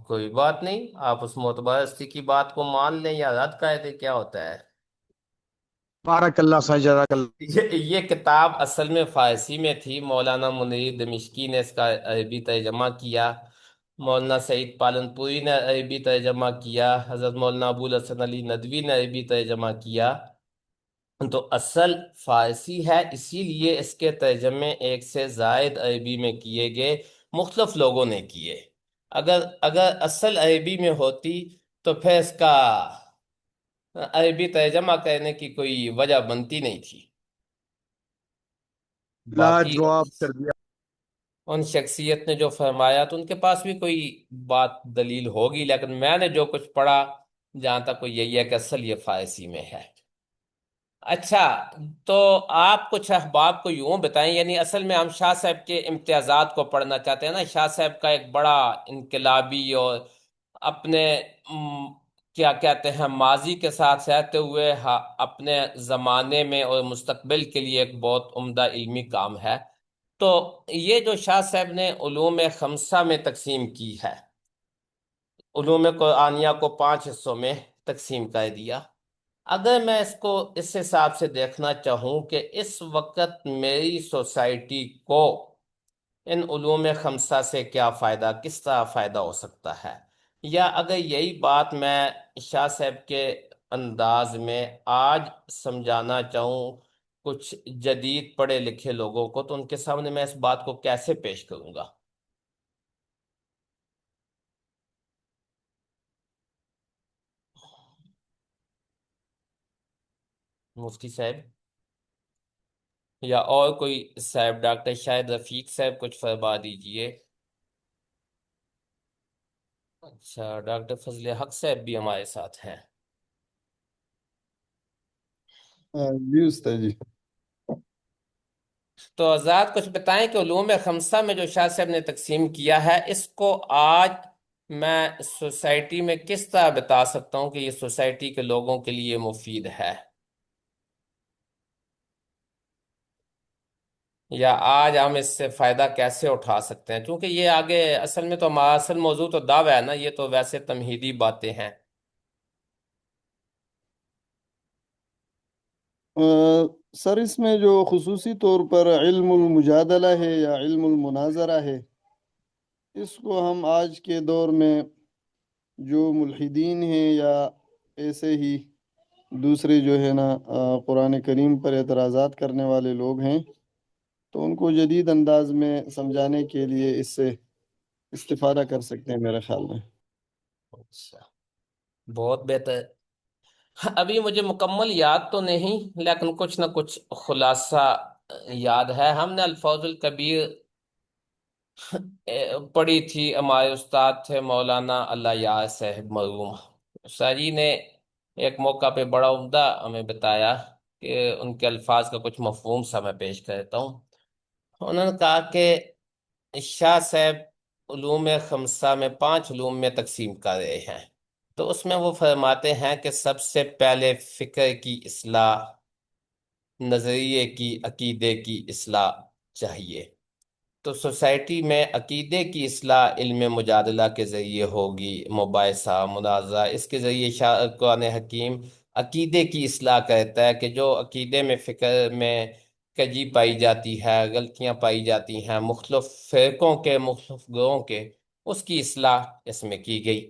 کوئی بات نہیں، آپ اس معتبر ہستی کی بات کو مان لیں یا رد کر دیں، کیا ہوتا ہے؟ بارک اللہ صاحب، جزاک اللہ۔ یہ کتاب اصل میں فارسی میں تھی، مولانا منیر دمشقی نے اس کا عربی ترجمہ کیا، مولانا سعید پالنپوری نے عربی ترجمہ کیا، حضرت مولانا ابو الحسن علی ندوی نے عربی ترجمہ کیا۔ تو اصل فارسی ہے، اسی لیے اس کے ترجمے ایک سے زائد عربی میں کیے گئے، مختلف لوگوں نے کیے۔ اگر اگر اصل عربی میں ہوتی تو پھر اس کا عربی ترجمہ کرنے کی کوئی وجہ بنتی نہیں تھی۔ باقی لاجواب کر دیا۔ ان شخصیت نے جو فرمایا تو ان کے پاس بھی کوئی بات دلیل ہوگی، لیکن میں نے جو کچھ پڑھا جہاں تک وہ یہی ہے کہ اصل یہ فارسی میں ہے۔ اچھا، تو آپ کچھ احباب کو یوں بتائیں، یعنی اصل میں ہم شاہ صاحب کے امتیازات کو پڑھنا چاہتے ہیں نا۔ شاہ صاحب کا ایک بڑا انقلابی اور اپنے کیا کہتے ہیں ماضی کے ساتھ رہتے ہوئے اپنے زمانے میں اور مستقبل کے لیے ایک بہت عمدہ علمی کام ہے۔ تو یہ جو شاہ صاحب نے علوم خمسہ میں تقسیم کی ہے، علوم قرآنیہ کو 5 حصوں میں تقسیم کر دیا، اگر میں اس کو اس حساب سے دیکھنا چاہوں کہ اس وقت میری سوسائٹی کو ان علوم خمسہ سے کیا فائدہ، کس طرح فائدہ ہو سکتا ہے، یا اگر یہی بات میں شاہ صاحب کے انداز میں آج سمجھانا چاہوں کچھ جدید پڑھے لکھے لوگوں کو، تو ان کے سامنے میں اس بات کو کیسے پیش کروں گا؟ مفتی صاحب یا اور کوئی صاحب، ڈاکٹر شاہد رفیق صاحب کچھ فرما دیجئے۔ اچھا، ڈاکٹر فضل حق صاحب بھی ہمارے ساتھ ہیں۔ جی استاد جی۔ تو آزاد کچھ بتائیں کہ علوم خمسہ میں جو شاہ صاحب نے تقسیم کیا ہے، اس کو آج میں سوسائٹی میں کس طرح بتا سکتا ہوں کہ یہ سوسائٹی کے لوگوں کے لیے مفید ہے، یا آج ہم اس سے فائدہ کیسے اٹھا سکتے ہیں؟ کیونکہ یہ آگے اصل میں تو ہمارا اصل موضوع تو دعویٰ ہے نا، یہ تو ویسے تمہیدی باتیں ہیں۔ سر اس میں جو خصوصی طور پر علم المجادلہ ہے یا علم المناظرہ ہے، اس کو ہم آج کے دور میں جو ملحدین ہیں یا ایسے ہی دوسرے جو ہے نا قرآن کریم پر اعتراضات کرنے والے لوگ ہیں، تو ان کو جدید انداز میں سمجھانے کے لیے اس سے استفادہ کر سکتے ہیں میرے خیال میں۔ اچھا، بہت بہتر۔ ابھی مجھے مکمل یاد تو نہیں، لیکن کچھ نہ کچھ خلاصہ یاد ہے۔ ہم نے الفاظ الکبیر پڑھی تھی، ہمارے استاد تھے مولانا اللہ یار صاحب مرحوم، ساری نے ایک موقع پہ بڑا عمدہ ہمیں بتایا کہ ان کے الفاظ کا کچھ مفہوم سا میں پیش کرتا ہوں۔ انہوں نے کہا کہ شاہ صاحب علوم خمسہ میں 5 علوم میں تقسیم کر رہے ہیں، تو اس میں وہ فرماتے ہیں کہ سب سے پہلے فکر کی اصلاح، نظریے کی، عقیدے کی اصلاح چاہیے۔ تو سوسائٹی میں عقیدے کی اصلاح علم مجادلہ کے ذریعے ہوگی، مباحثہ، مناظرہ، اس کے ذریعے قرآن حکیم عقیدے کی اصلاح کرتا ہے کہ جو عقیدے میں فکر میں کجی پائی جاتی ہے، غلطیاں پائی جاتی ہیں مختلف فرقوں کے، مختلف گروہوں کے، اس کی اصلاح اس میں کی گئی۔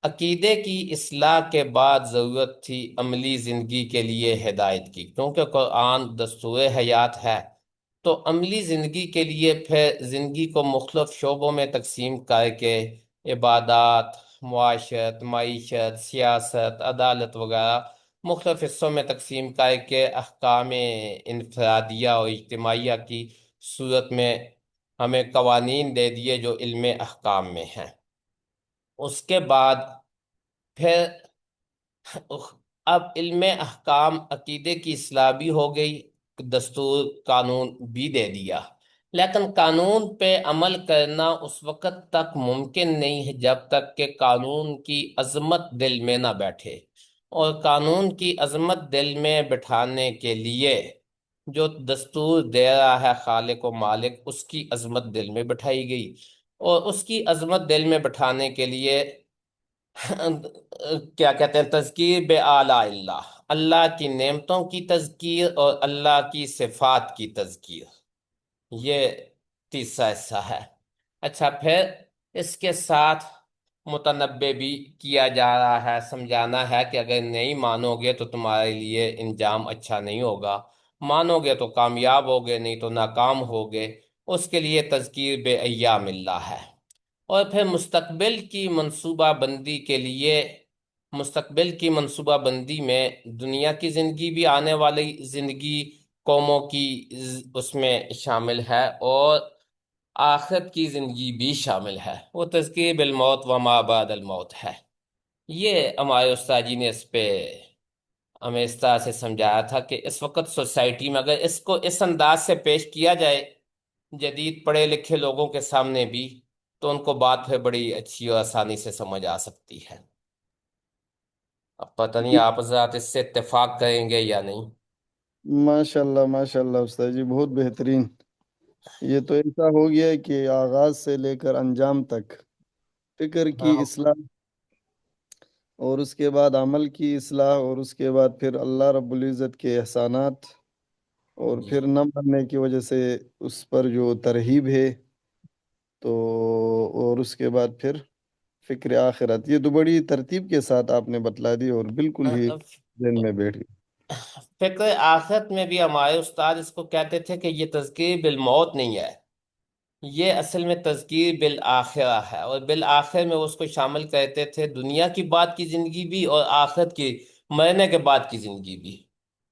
عقیدے کی اصلاح کے بعد ضرورت تھی عملی زندگی کے لیے ہدایت کی، کیونکہ قرآن دستور حیات ہے۔ تو عملی زندگی کے لیے پھر زندگی کو مختلف شعبوں میں تقسیم کر کے عبادات، معاشرت، معیشت، سیاست، عدالت وغیرہ مختلف حصوں میں تقسیم کر کے احکام انفرادیہ اور اجتماعیہ کی صورت میں ہمیں قوانین دے دیے جو علم احکام میں ہیں۔ اس کے بعد پھر اب علم احکام عقیدے کی اصلاح بھی ہو گئی، دستور قانون بھی دے دیا، لیکن قانون پہ عمل کرنا اس وقت تک ممکن نہیں ہے جب تک کہ قانون کی عظمت دل میں نہ بیٹھے، اور قانون کی عظمت دل میں بٹھانے کے لیے جو دستور دے رہا ہے خالق و مالک، اس کی عظمت دل میں بٹھائی گئی، اور اس کی عظمت دل میں بٹھانے کے لیے کیا کہتے ہیں تذکیر بے آلاء اللہ، اللہ کی نعمتوں کی تذکیر اور اللہ کی صفات کی تذکیر، یہ تیسرا حصہ ہے۔ اچھا، پھر اس کے ساتھ متنبع بھی کیا جا رہا ہے، سمجھانا ہے کہ اگر نہیں مانو گے تو تمہارے لیے انجام اچھا نہیں ہوگا، مانو گے تو کامیاب ہوگے، نہیں تو ناکام ہوگے۔ اس کے لیے تذکیر بے ایام اللہ ہے۔ اور پھر مستقبل کی منصوبہ بندی میں دنیا کی زندگی بھی، آنے والی زندگی قوموں کی اس میں شامل ہے، اور آخرت کی زندگی بھی شامل ہے، وہ تذکیر بالموت و ما بعد الموت ہے۔ یہ ہمارے استاد جی نے اس پہ ہمیں اس طرح سے سمجھایا تھا کہ اس وقت سوسائٹی میں اگر اس کو اس انداز سے پیش کیا جائے جدید پڑھے لکھے لوگوں کے سامنے بھی، تو ان کو بات پھر بڑی اچھی اور آسانی سے سمجھ آ سکتی ہے۔ اب پتہ نہیں آپ حضرات اس سے اتفاق کریں گے یا نہیں۔ ماشاء اللہ استاد جی، بہت بہترین۔ یہ تو ایسا ہو گیا ہے کہ آغاز سے لے کر انجام تک فکر کی ہاں اصلاح، اور اس کے بعد عمل کی اصلاح، اور اس کے بعد پھر اللہ رب العزت کے احسانات، اور جی، پھر نہ ماننے کی وجہ سے اس پر جو ترہیب ہے، تو اور اس کے بعد پھر فکر آخرت۔ یہ تو بڑی ترتیب کے ساتھ آپ نے بتلا دی اور بالکل ہی ذہن میں بیٹھ گئی۔ فکر آخرت میں بھی ہمارے استاد اس کو کہتے تھے کہ یہ تذکیر بالموت نہیں ہے، یہ اصل میں تذکیر بالآخرہ ہے، اور بالآخر میں وہ اس کو شامل کرتے تھے دنیا کی بعد کی زندگی بھی اور آخرت کی مرنے کے بعد کی زندگی بھی،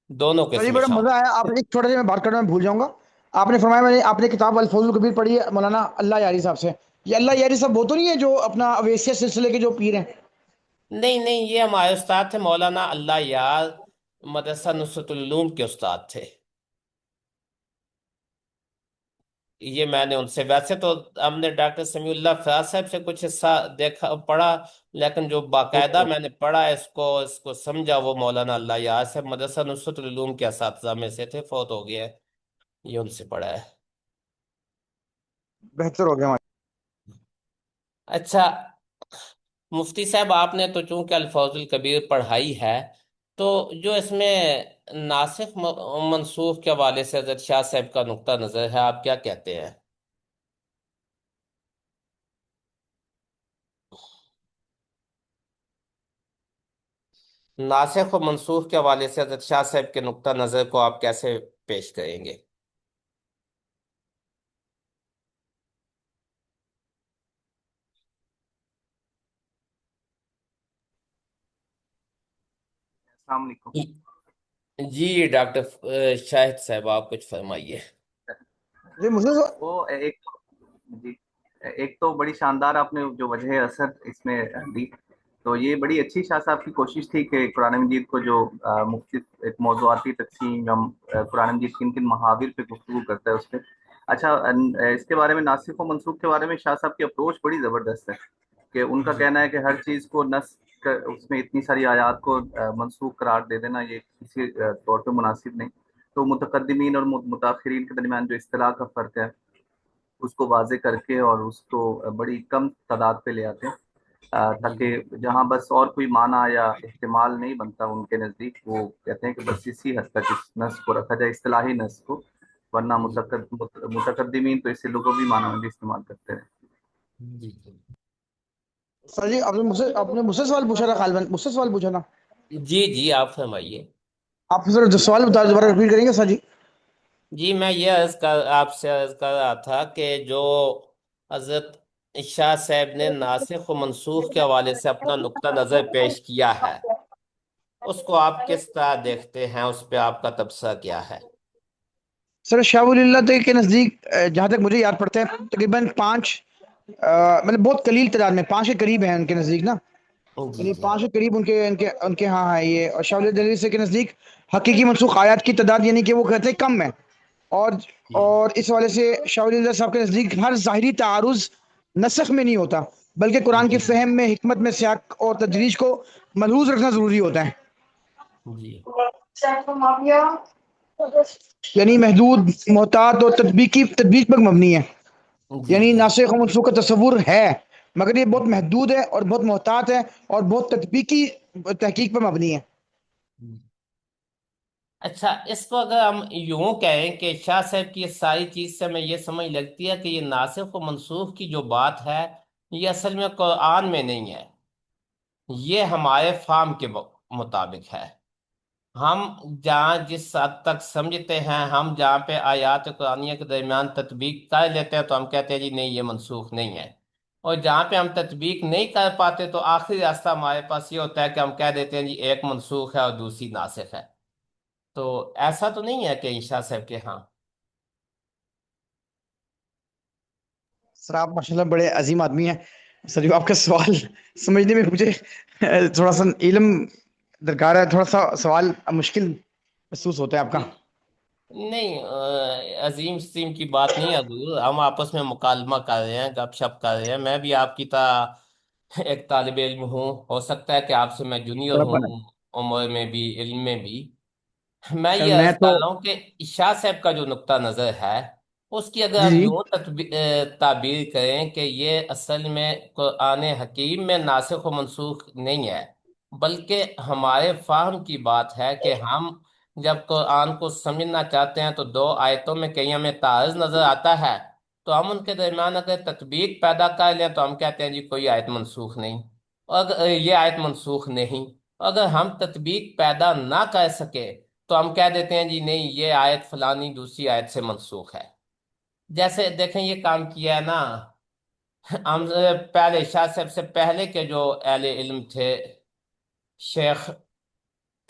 دونوں کو سر اس جی میں بڑا مزہ شامل۔ آیا، آپ ایک چھوٹا سا میں بات کرنا میں بھول جاؤں گا، آپ نے فرمایا میں نے آپ نے کتاب الفوظ الکبیر پڑھی ہے مولانا اللہ یاری صاحب سے، یہ اللہ یاری صاحب وہ تو نہیں ہے جو اپنا اویسیہ سلسلے کے جو پیر ہیں؟ نہیں نہیں، یہ ہمارے استاد تھے مولانا اللہ یار، مدرسہ نصرت العلوم کے استاد تھے۔ یہ میں نے ان سے، ویسے تو ہم نے ڈاکٹر سمیع اللہ فیاض صاحب سے کچھ حصہ دیکھا پڑھا، لیکن جو باقاعدہ میں نے پڑھا اس کو سمجھا، وہ مولانا اللہ یار صاحب مدرسہ نصرت العلوم کے اساتذہ میں سے تھے، فوت ہو گئے ہیں، یہ ان سے پڑھا ہے۔ بہتر ہو گیا ہمارا۔ اچھا مفتی صاحب، آپ نے تو چونکہ الفوظ الکبیر پڑھائی ہے، تو جو اس میں ناسخ منسوخ کے حوالے سے حضرت شاہ صاحب کا نقطہ نظر ہے، آپ کیا کہتے ہیں؟ ناسخ و منسوخ کے حوالے سے حضرت شاہ صاحب کے نقطہ نظر کو آپ کیسے پیش کریں گے؟ السلام علیکم۔ جی ڈاکٹر شاہد صاحب، آپ کچھ فرمائیے۔ جی مجھے وہ ایک جی ایک تو بڑی شاندار آپ نے جو وجہ اثر اس میں دی، تو یہ بڑی اچھی شاہ صاحب کی کوشش تھی کہ قرآن مجید کو جو مختلف ایک موضوعاتی تقسیم، جو ہم قرآن مجید کن کن محاور پہ گفتگو کرتا ہے اس پہ۔ اچھا، اس کے بارے میں ناسخ و منسوخ کے بارے میں شاہ صاحب کی اپروچ بڑی زبردست ہے، کہ ان کا جی کہنا ہے کہ ہر چیز کو نسخ، اس میں اتنی ساری آیات کو منسوخ قرار دے دینا یہ کسی طور پہ مناسب نہیں۔ تو متقدمین اور متاخرین کے درمیان جو اصطلاح کا فرق ہے اس کو واضح کر کے اور اس کو بڑی کم تعداد پہ لے آتے ہیں، جی تاکہ جہاں بس اور کوئی معنی یا احتمال نہیں بنتا ان کے نزدیک، وہ کہتے ہیں کہ بس اسی حد تک اس نص کو رکھا جائے، اصطلاحی نص کو، ورنہ جی متقدمین تو اسے لغوی معنی میں بھی استعمال کرتے ہیں۔ جی سر جی آپ نے مجھ سے سوال پوچھا تھا، غالباً مجھ سے سوال پوچھا تھا جی جی، آپ فرمائیے۔ آپ ذرا جو سوال بتا دوبارہ رپیٹ کریں گے سر جی؟ جی میں یہ آپ سے عرض کر رہا تھا کہ جو حضرت شاہ صاحب نے ناسخ و منسوخ کے حوالے سے اپنا نقطہ نظر پیش کیا ہے، اس کو آپ کس طرح دیکھتے ہیں، اس پہ آپ کا تبصرہ کیا ہے؟ سر شاہ ولی اللہ کے نزدیک جہاں تک مجھے یاد پڑتا ہے تقریباً پانچ، مطلب بہت قلیل تعداد میں، پانچ کے قریب ہیں ان کے نزدیک نا، جی یعنی جی پانچ کے قریب ان کے ہاں ہے یہ، اور شاہ ولی اللہ دہلوی سے کے نزدیک حقیقی منسوخ آیات کی تعداد یعنی کہ وہ کہتے ہیں کم ہے، اور جی اور اس والے سے شاہ ولی اللہ صاحب کے نزدیک ہر ظاہری تعارض نسخ میں نہیں ہوتا، بلکہ قرآن کے جی فہم میں، حکمت میں، سیاق اور تدریج کو ملحوظ رکھنا ضروری ہوتا ہے، جی یعنی محدود، محتاط اور تطبیق پر مبنی ہے، جی یعنی جی ناسخ و منسوخ کا تصور ہے مگر یہ بہت محدود ہے اور بہت محتاط ہے اور بہت تطبیقی تحقیق پر مبنی ہے۔ اچھا، اس کو اگر ہم یوں کہیں کہ شاہ صاحب کی یہ ساری چیز سے ہمیں یہ سمجھ لگتی ہے کہ یہ ناسخ و منسوخ کی جو بات ہے، یہ اصل میں قرآن میں نہیں ہے، یہ ہمارے فہم کے مطابق ہے، ہم جہاں جس حد تک سمجھتے ہیں، ہم جہاں پہ آیات قرآنیہ کے درمیان تطبیق کر لیتے ہیں تو ہم کہتے ہیں جی نہیں یہ منسوخ نہیں ہے، اور جہاں پہ ہم تطبیق نہیں کر پاتے تو آخری راستہ ہمارے پاس یہ ہوتا ہے کہ ہم کہہ دیتے ہیں جی ایک منسوخ ہے اور دوسری ناسخ ہے۔ تو ایسا تو نہیں ہے کہ انشاء صاحب کے ہاں؟ سر آپ ماشاءاللہ بڑے عظیم آدمی ہیں سر، جو آپ کا سوال سمجھنے میں مجھے تھوڑا سا علم درکار ہے، تھوڑا سا سوال مشکل محسوس ہوتا ہے آپ کا۔ نہیں، عظیم سیم کی بات نہیں ہے حضور، ہم آپس میں مکالمہ کر رہے ہیں، گپ شپ کر رہے ہیں، میں بھی آپ کی طرح ایک طالب علم ہوں، ہو سکتا ہے کہ آپ سے میں جونیئر ہوں، عمر میں بھی علم میں بھی۔ میں سر یہ میں عرض تو کر رہا ہوں کہ شاہ صاحب کا جو نقطہ نظر ہے اس کی اگر جی ہم جی یوں تعبیر کریں کہ یہ اصل میں قرآن حکیم میں ناسخ و منسوخ نہیں ہے، بلکہ ہمارے فہم کی بات ہے کہ ہم جب قرآن کو سمجھنا چاہتے ہیں تو دو آیتوں میں کہیں ہمیں تعارض نظر آتا ہے، تو ہم ان کے درمیان اگر تطبیق پیدا کر لیں تو ہم کہتے ہیں جی کوئی آیت منسوخ نہیں، اور اگر یہ آیت منسوخ نہیں، اگر ہم تطبیق پیدا نہ کر سکے تو ہم کہہ دیتے ہیں جی نہیں یہ آیت فلانی دوسری آیت سے منسوخ ہے۔ جیسے دیکھیں یہ کام کیا ہے نا، ہم پہلے شاہ صاحب سے پہلے کے جو اہل علم تھے، شیخ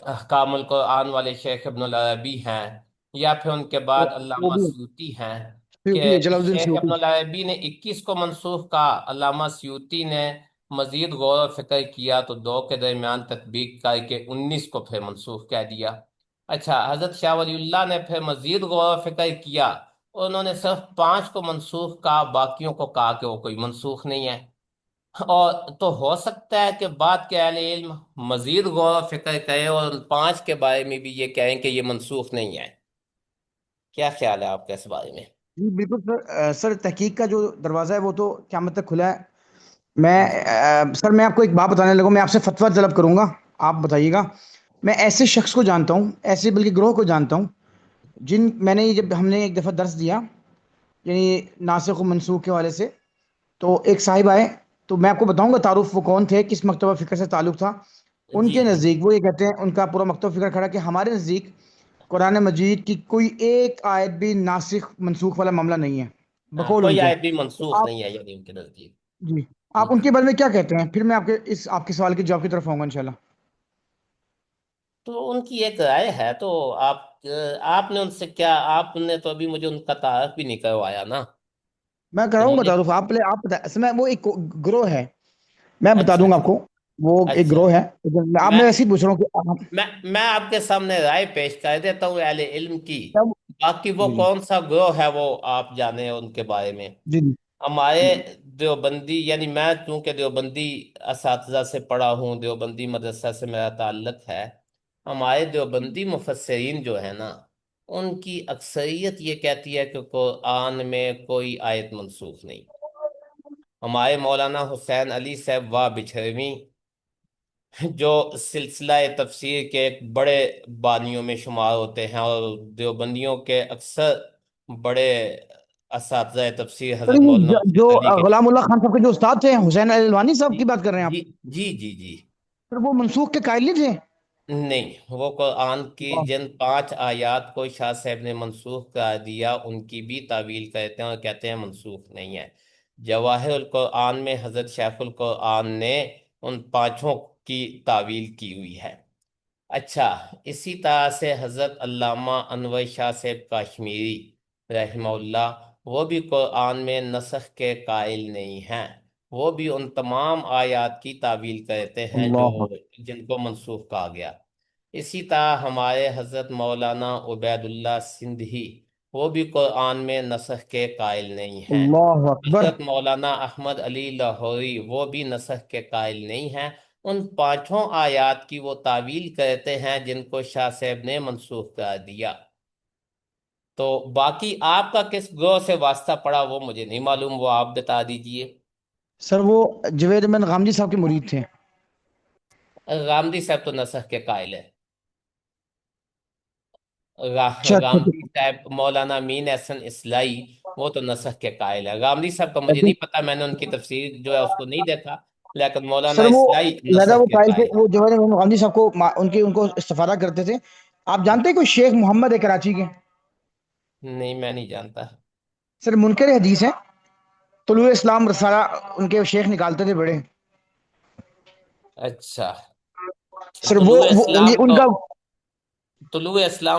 احکام القرآن والے شیخ ابن العربی ہیں، یا پھر ان کے بعد وہ علامہ بھی سیوطی ہیں، کہ سیوطی ہے، جلال الدین شیخ ابن سیوطی۔ العربی نے 21 کو منسوخ کہا، علامہ سیوطی نے مزید غور و فکر کیا تو دو کے درمیان تطبیق کر کے 19 کو پھر منسوخ کہہ دیا۔ اچھا، حضرت شاہ ولی اللہ نے پھر مزید غور و فکر کیا اور انہوں نے صرف 5 کو منسوخ کہا، باقیوں کو کہا کہ وہ کوئی منسوخ نہیں ہے۔ اور تو ہو سکتا ہے کہ بعد کے اہل علم مزید غور و فکر کریں اور ان 5 کے بارے میں بھی یہ کہیں کہ یہ منسوخ نہیں ہے۔ کیا خیال ہے آپ کا اس بارے میں؟ جی بالکل سر، سر تحقیق کا جو دروازہ ہے وہ تو قیامت تک کھلا ہے۔ میں جی سر میں آپ کو ایک بات بتانے لگوں، میں آپ سے فتویٰ طلب کروں گا، آپ بتائیے گا۔ میں ایسے شخص کو جانتا ہوں، ایسے بلکہ گروہ کو جانتا ہوں، جن میں نے جب ہم نے ایک دفعہ درس دیا یعنی ناسخ و منسوخ کے حوالے سے، تو ایک صاحب آئے، تو میں آپ کو بتاؤں گا تعارف وہ کون تھے، کس مکتبہ فکر سے تعلق تھا ان جی کے جی نزدیک۔ وہ یہ کہتے ہیں، ان کا پورا مکتبہ فکر کھڑا کہ ہمارے نزدیک قرآن مجید کی کوئی ایک آیت بھی ناسخ منسوخ والا معاملہ نہیں ہے بقول ان کوئی کے۔ آیت بھی تو منسوخ آپ نہیں ہے یعنی ان کے نزدیک؟ جی جی، آپ ان کے بارے میں کیا کہتے ہیں؟ پھر میں آپ کے سوال کے جواب کی طرف آؤں گا انشاءاللہ۔ تو ان کی ایک رائے ہے، تو آپ نے ان سے کیا، آپ نے تو ابھی مجھے ان کا تعارف بھی نہیں کروایا نا، میں تو کراؤں گا مجھے، تعارف، آپ پہلے آپ بتا، اصل میں وہ ایک گروہ ہے، میں بتا اچھا دوں گا آپ اچھا کو، وہ ایک اچھا، گروہ ہے، لیکن آپ میں میں ایسے ہی پوچھ رہا ہوں کہ میں میں آپ کے سامنے رائے پیش کر دیتا ہوں اہل علم کی، باقی وہ جی جی کون سا گروہ ہے وہ آپ جانے ان کے بارے میں۔ جی جی ہمارے جی دیوبندی، یعنی میں چونکہ دیوبندی اساتذہ سے پڑھا ہوں، دیوبندی مدرسہ سے میرا تعلق ہے، ہمارے دیوبندی مفسرین جو ہے نا ان کی اکثریت یہ کہتی ہے کہ قرآن میں کوئی آیت منسوخ نہیں۔ ہمارے مولانا حسین علی صاحب واہ بچھرویں، جو سلسلہ تفسیر کے ایک بڑے بانیوں میں شمار ہوتے ہیں اور دیوبندیوں کے اکثر بڑے اساتذہ تفسیر سر، حضرت مولانا جو حسین علی کے، غلام اللہ خان صاحب کے جو استاد تھے، حسین الوانی صاحب جی کی بات کر رہے ہیں آپ؟ جی جی جی جی، سر وہ منسوخ کے قائل نہیں تھے؟ نہیں، وہ قرآن کی واہ، جن 5 آیات کو شاہ صاحب نے منسوخ کر دیا ان کی بھی تعویل کرتے ہیں اور کہتے ہیں منسوخ نہیں ہے۔ جواہر القرآن میں حضرت شیخ القرآن نے ان 5 کی تعویل کی ہوئی ہے۔ اچھا، اسی طرح سے حضرت علامہ انور شاہ صاحب کاشمیری رحمہ اللہ، وہ بھی قرآن میں نسخ کے قائل نہیں ہیں، وہ بھی ان تمام آیات کی تعویل کرتے ہیں جو اللہ جن کو منسوخ کہا گیا۔ اسی طرح ہمارے حضرت مولانا عبید اللہ سندھی، وہ بھی قرآن میں نسخ کے قائل نہیں ہیں۔ اللہ اکبر۔ حضرت مولانا احمد علی لاہوری، وہ بھی نسخ کے قائل نہیں ہیں، ان 5 آیات کی وہ تعویل کرتے ہیں جن کو شاہ صاحب نے منسوخ کر دیا۔ تو باقی آپ کا کس گروہ سے واسطہ پڑا وہ مجھے نہیں معلوم، وہ آپ بتا دیجئے۔ سر وہ جوید احمد غامدی صاحب کے مرید تھے۔ غامدی صاحب تو نسخ کے قائل ہے، اچھا اچھا غامدی صاحب، مولانا مین احسن اصلاحی، وہ تو نسخ کے قائل ہے۔ غامدی صاحب کا مجھے اچھا۔ نہیں پتا، میں نے ان کی تفسیر جو ہے اس کو نہیں دیکھا، لیکن مولانا سر وہ اصلاحی لہذا نسخ وہ کے قائل تھے، قائل وہ ہیں۔ جواہر محمد غامدی صاحب کو ان کو استفادہ کرتے تھے. آپ جانتے ہیں کوئی شیخ محمد ہے کراچی کے؟ نہیں، میں نہیں جانتا۔ سر منکر حدیث ہیں، طلوع اسلام رسالہ ان کے شیخ نکالتے تھے بڑے. اچھا، سر طلوع اسلام یہ ان تو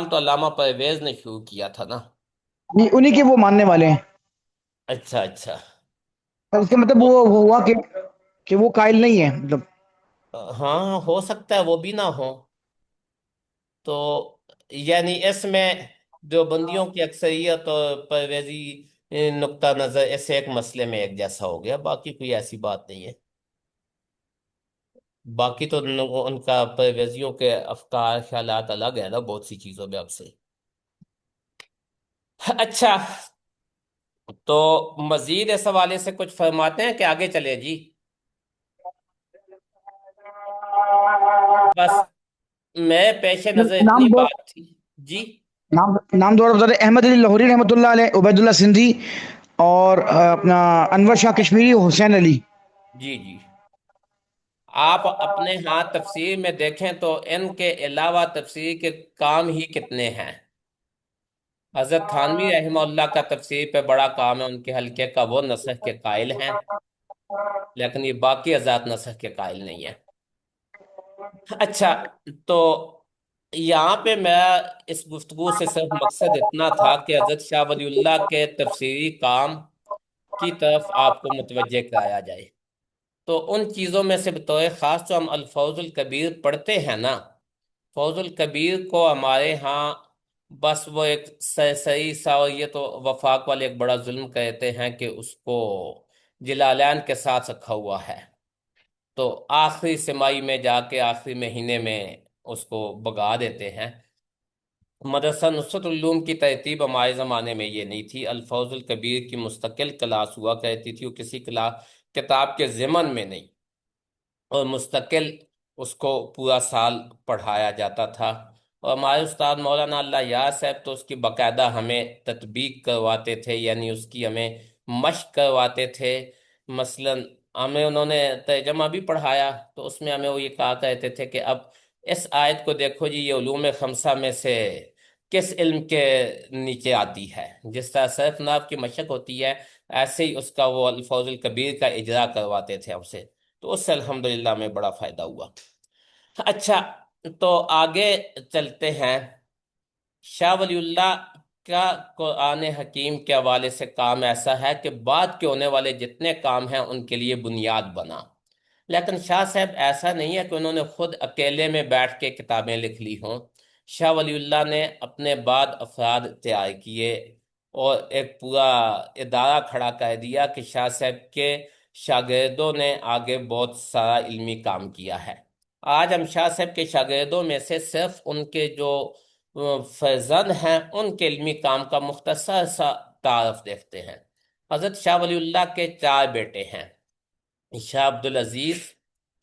کا علامہ پرویز نے شروع کیا تھا نا۔ انہی کے وہ ماننے والے ہیں. اچھا اچھا۔ اس کا مطلب وہ ہوا کہ وہ قائل نہیں ہے مطلب. ہاں، ہو سکتا ہے وہ بھی نہ ہو، تو یعنی اس میں جو بندیوں کی اکثریت اور پرویزی نقطہ نظر اس ایک مسئلے میں ایک جیسا ہو گیا، باقی کوئی ایسی بات نہیں ہے۔ باقی تو ان کا پرویزیوں کے افکار خیالات الگ ہے نا بہت سی چیزوں میں اب سے۔ اچھا، تو مزید اس حوالے سے کچھ فرماتے ہیں کہ آگے چلے جی؟ بس میں پیش نظر نام اتنی دو بات تھی جی۔ نام دوبارہ بتا دیں: احمد علی لاہوری رحمۃ اللہ علیہ، عبید اللہ سندھی، اور اپنا انور شاہ کشمیری، حسین علی. جی جی، آپ اپنے ہاں تفسیر میں دیکھیں تو ان کے علاوہ تفسیر کے کام ہی کتنے ہیں۔ حضرت تھانوی رحمہ اللہ کا تفسیر پہ بڑا کام ہے، ان کے حلقے کا، وہ نسخ کے قائل ہیں، لیکن یہ باقی حضرات نسخ کے قائل نہیں ہیں۔ اچھا، تو یہاں پہ میں اس گفتگو سے صرف مقصد اتنا تھا کہ حضرت شاہ ولی اللہ کے تفسیری کام کی طرف آپ کو متوجہ کرایا جائے۔ تو ان چیزوں میں سے بطور خاص جو ہم الفوظ الکبیر پڑھتے ہیں نا، فوز الکبیر کو ہمارے ہاں بس وہ ایک سرسری سا، اور یہ تو وفاق والے ایک بڑا ظلم کہتے ہیں کہ اس کو جلالین کے ساتھ رکھا ہوا ہے، تو آخری سمائی میں جا کے آخری مہینے میں اس کو بگا دیتے ہیں۔ مدرسہ نصرت العلوم کی ترتیب ہمارے زمانے میں یہ نہیں تھی، الفوظ الکبیر کی مستقل کلاس ہوا کرتی تھی، وہ کسی کتاب کے ضمن میں نہیں، اور مستقل اس کو پورا سال پڑھایا جاتا تھا۔ اور ہمارے استاد مولانا اللہ یار صاحب تو اس کی باقاعدہ ہمیں تطبیق کرواتے تھے، یعنی اس کی ہمیں مشق کرواتے تھے۔ مثلا ہمیں انہوں نے ترجمہ بھی پڑھایا، تو اس میں ہمیں وہ یہ کہا کرتے تھے کہ اب اس آیت کو دیکھو جی، یہ علوم خمسہ میں سے کس علم کے نیچے آتی ہے؟ جس طرح صرف ناف کی مشق ہوتی ہے، ایسے ہی اس کا وہ الفوظ الکبیر کا اجرا کرواتے تھے ہم سے، تو اس سے الحمدللہ میں بڑا فائدہ ہوا۔ اچھا، تو آگے چلتے ہیں۔ شاہ ولی اللہ کا قرآن حکیم کے حوالے سے کام ایسا ہے کہ بعد کے ہونے والے جتنے کام ہیں ان کے لیے بنیاد بنا، لیکن شاہ صاحب ایسا نہیں ہے کہ انہوں نے خود اکیلے میں بیٹھ کے کتابیں لکھ لی ہوں۔ شاہ ولی اللہ نے اپنے بعد افراد تیار کیے اور ایک پورا ادارہ کھڑا کر دیا کہ شاہ صاحب کے شاگردوں نے آگے بہت سارا علمی کام کیا ہے۔ آج ہم شاہ صاحب کے شاگردوں میں سے صرف ان کے جو فرزند ہیں ان کے علمی کام کا مختصر سا تعارف دیکھتے ہیں۔ حضرت شاہ ولی اللہ کے چار بیٹے ہیں: شاہ عبدالعزیز،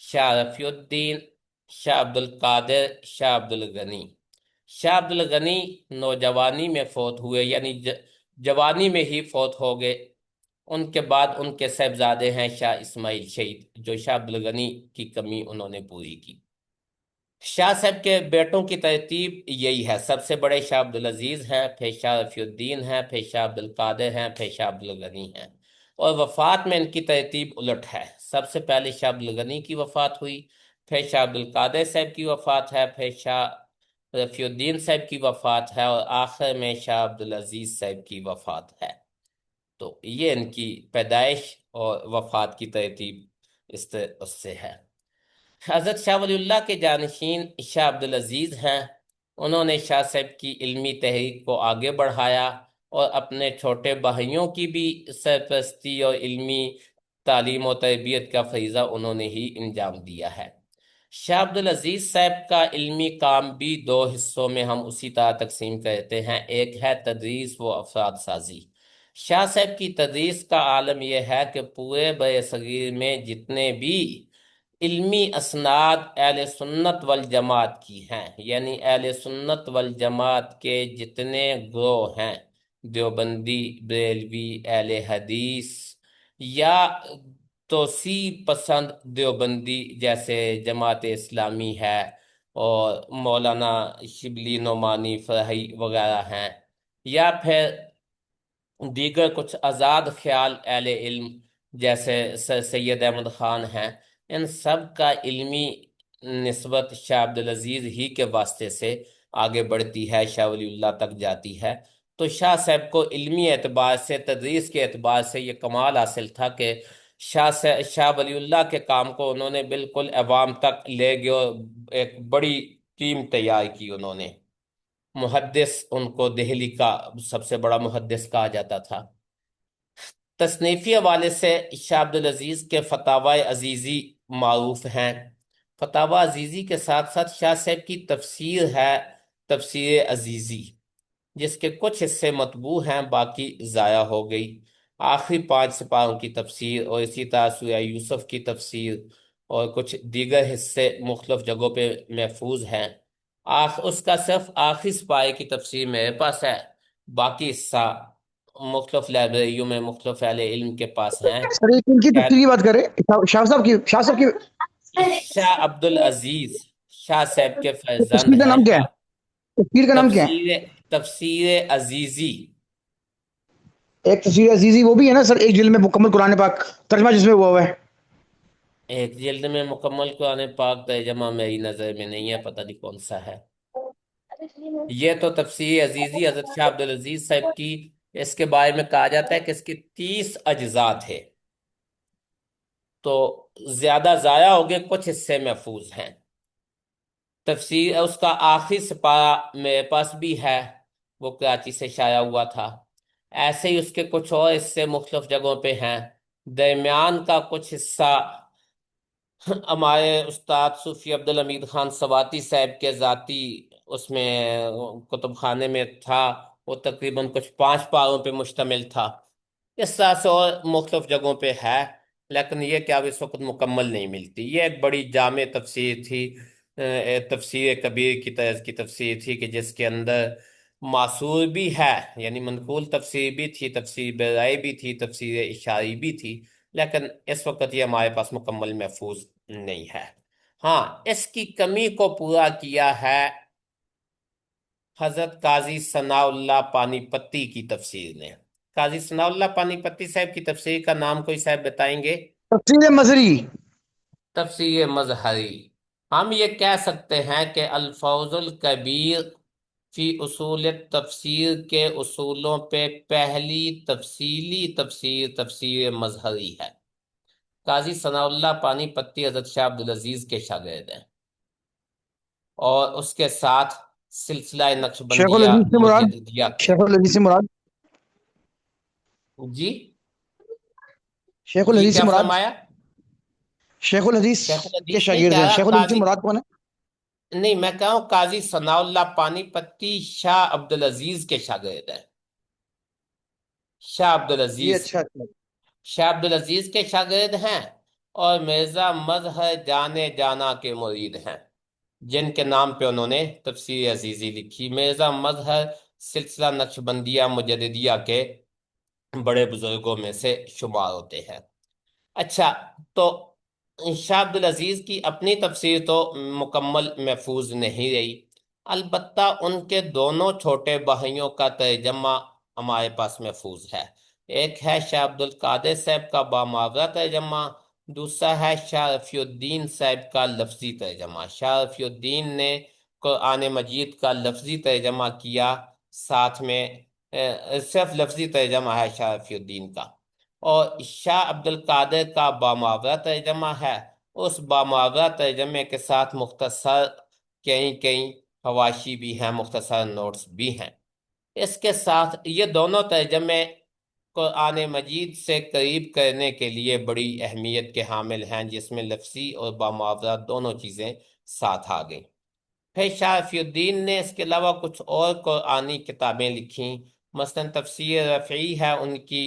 شاہ رفیع الدین، شاہ عبد القادر، شاہ عبد الغنی۔ شاہ عبد الغنی نوجوانی میں فوت ہوئے، یعنی جوانی میں ہی فوت ہو گئے۔ ان کے بعد ان کے صاحبزادے ہیں شاہ اسماعیل شہید، جو شاہ عبد الغنی کی کمی انہوں نے پوری کی۔ شاہ صاحب کے بیٹوں کی ترتیب یہی ہے: سب سے بڑے شاہ عبدالعزیز ہیں، پھر شاہ رفیع الدین ہیں، پھر شاہ عبد القادر ہیں، پھر شاہ عبد الغنی ہیں۔ اور وفات میں ان کی ترتیب الٹ ہے: سب سے پہلے شاہ عبد الغنی کی وفات ہوئی، پھر شاہ عبد القادر صاحب کی وفات ہے، پھر شاہ رفیع الدین صاحب کی وفات ہے، اور آخر میں شاہ عبدالعزیز صاحب کی وفات ہے۔ تو یہ ان کی پیدائش اور وفات کی ترتیب اس سے ہے۔ حضرت شاہ ولی اللہ کے جانشین شاہ عبدالعزیز ہیں، انہوں نے شاہ صاحب کی علمی تحریک کو آگے بڑھایا اور اپنے چھوٹے بھائیوں کی بھی سرپرستی اور علمی تعلیم و تربیت کا فریضہ انہوں نے ہی انجام دیا ہے۔ شاہ عبدالعزیز صاحب کا علمی کام بھی دو حصوں میں ہم اسی طرح تقسیم کرتے ہیں: ایک ہے تدریس و افراد سازی۔ شاہ صاحب کی تدریس کا عالم یہ ہے کہ پورے بر صغیر میں جتنے بھی علمی اسناد اہل سنت والجماعت کی ہیں، یعنی اہل سنت والجماعت کے جتنے گروہ ہیں، دیوبندی، بریلوی، اہل حدیث، یا توسیع پسند دیوبندی جیسے جماعت اسلامی ہے اور مولانا شبلی نعمانی فرحی وغیرہ ہیں، یا پھر دیگر کچھ آزاد خیال اہل علم جیسے سر سید احمد خان ہیں، ان سب کا علمی نسبت شاہ عبدالعزیز ہی کے واسطے سے آگے بڑھتی ہے، شاہ ولی اللہ تک جاتی ہے۔ تو شاہ صاحب کو علمی اعتبار سے، تدریس کے اعتبار سے یہ کمال حاصل تھا کہ شاہ ولی اللہ کے کام کو انہوں نے بالکل عوام تک لے گئے اور ایک بڑی ٹیم تیار کی انہوں نے۔ محدث ان کو دہلی کا سب سے بڑا محدث کہا جاتا تھا۔ تصنیفی حوالے سے شاہ عبدالعزیز کے فتاوی عزیزی معروف ہیں۔ فتاوی عزیزی کے ساتھ ساتھ شاہ صاحب کی تفسیر ہے، تفسیر عزیزی، جس کے کچھ حصے مطبوع ہیں، باقی ضائع ہو گئی۔ آخری 5 سپاروں کی تفسیر اور اسی طرح سورہ یوسف کی تفسیر اور کچھ دیگر حصے مختلف جگہوں پہ محفوظ ہیں۔ اس کا صرف آخری سپارے کی تفسیر میرے پاس ہے، باقی حصہ مختلف لائبریریوں میں مختلف اہل علم کے پاس ہیں۔ سر ایک ان کی تفصیلی بات کریں، شاہ صاحب کی شاہ عبدالعزیز شاہ صاحب کے فرزند تفسیر کا ہیں نام کیا شاہ۔ ہے؟ تفسیر کا نام کیا ہے؟ تفسیر عزیزی ایک تفسیر عزیزی وہ بھی ہے نا سر، ایک جلد میں مکمل قرآن پاک ترجمہ جس میں ہوا ہے؟ ایک جلد میں مکمل قرآن پاک ترجمہ میری نظر میں نہیں ہے، پتہ نہیں کون سا ہے۔ یہ تو تفسیر عزیزی حضرت شاہ عبدالعزیز صاحب کی، اس کے بارے میں کہا جاتا ہے کہ اس کی 30 اجزاء تھے، تو زیادہ ضائع ہو گئے، کچھ حصے محفوظ ہیں۔ تفسیر اس کا آخری سپارہ میرے پاس بھی ہے، وہ کراچی سے شائع ہوا تھا۔ ایسے ہی اس کے کچھ اور حصے مختلف جگہوں پہ ہیں۔ درمیان کا کچھ حصہ ہمارے استاد صوفی عبدالحمید خان سواتی صاحب کے ذاتی اس میں کتب خانے میں تھا، وہ تقریباً کچھ 5 پاروں پہ مشتمل تھا۔ اس طرح سے اور مختلف جگہوں پہ ہے، لیکن یہ کہ اب اس وقت مکمل نہیں ملتی۔ یہ ایک بڑی جامع تفسیر تھی، تفسیر کبیر کی طرز کی تفسیر تھی کہ جس کے اندر معصور بھی ہے، یعنی منقول تفسیر بھی تھی، تفسیر برائے بھی تھی، تفسیر اشاری بھی تھی، لیکن اس وقت یہ ہمارے پاس مکمل محفوظ نہیں ہے۔ ہاں، اس کی کمی کو پورا کیا ہے حضرت قاضی ثناء اللہ پانی پتی کی تفسیر نے۔ قاضی ثناء اللہ پانی پتی صاحب کی تفسیر کا نام کوئی صاحب بتائیں گے؟ تفسیر مظہری۔ تفسیر مظہری۔ ہم یہ کہہ سکتے ہیں کہ الفوز الکبیر فی اصول تفسیر کے اصولوں پہ پہلی تفصیلی تفسیر تفسیر مظہری ہے۔ قاضی ثناء اللہ پانی پتی حضرت شاہ عبدالعزیز کے شاگرد ہیں، اور اس کے ساتھ سلسلہ شیخ نقشبندیہ العزیز سے مراد مجددیہ کے۔ شیخ العزیز سے مراد جی شیخ جی العزیز سے کیا مراد فرمایا؟ شیخ الحدیث شیخ کے الحدیث نہیں شاگرد کہہ ہیں، رہا، شیخ الحدیث سے قاضی مراد کون ہے؟ نہیں، میں کہا ہوں قاضی ثناء اللہ پانی پتی شاہ عبدالعزیز کے شاگرد ہیں۔ شاہ جی عبدالعزیز اچھا اچھا۔ شاہ عبدالعزیز کے شاگرد ہیں، اور مرزا مظہر جانے جانا کے مرید ہیں، جن کے نام پہ انہوں نے تفسیر عزیزی لکھی۔ مرزا مظہر سلسلہ نقشبندیہ مجددیہ کے بڑے بزرگوں میں سے شمار ہوتے ہیں۔ اچھا، تو شاہ عبدالعزیز کی اپنی تفسیر تو مکمل محفوظ نہیں رہی، البتہ ان کے دونوں چھوٹے بھائیوں کا ترجمہ ہمارے پاس محفوظ ہے۔ ایک ہے شاہ عبد القادر صاحب کا باماورا ترجمہ، دوسرا ہے شاہ رفیع الدین صاحب کا لفظی ترجمہ۔ شاہ رفیع الدین نے قرآن مجید کا لفظی ترجمہ کیا، ساتھ میں صرف لفظی ترجمہ ہے شاہ رفیع الدین کا، اور شاہ عبد القادر کا باماورا ترجمہ ہے۔ اس باماورا ترجمے کے ساتھ مختصر کئی حواشی بھی ہیں، مختصر نوٹس بھی ہیں۔ اس کے ساتھ یہ دونوں ترجمے قرآن مجید سے قریب کرنے کے لیے بڑی اہمیت کے حامل ہیں، جس میں لفظی اور باماورا دونوں چیزیں ساتھ آ گئیں۔ پھر شاہ رفیع الدین نے اس کے علاوہ کچھ اور قرآنی کتابیں لکھیں، مثلا تفسیر رفعی ہے ان کی،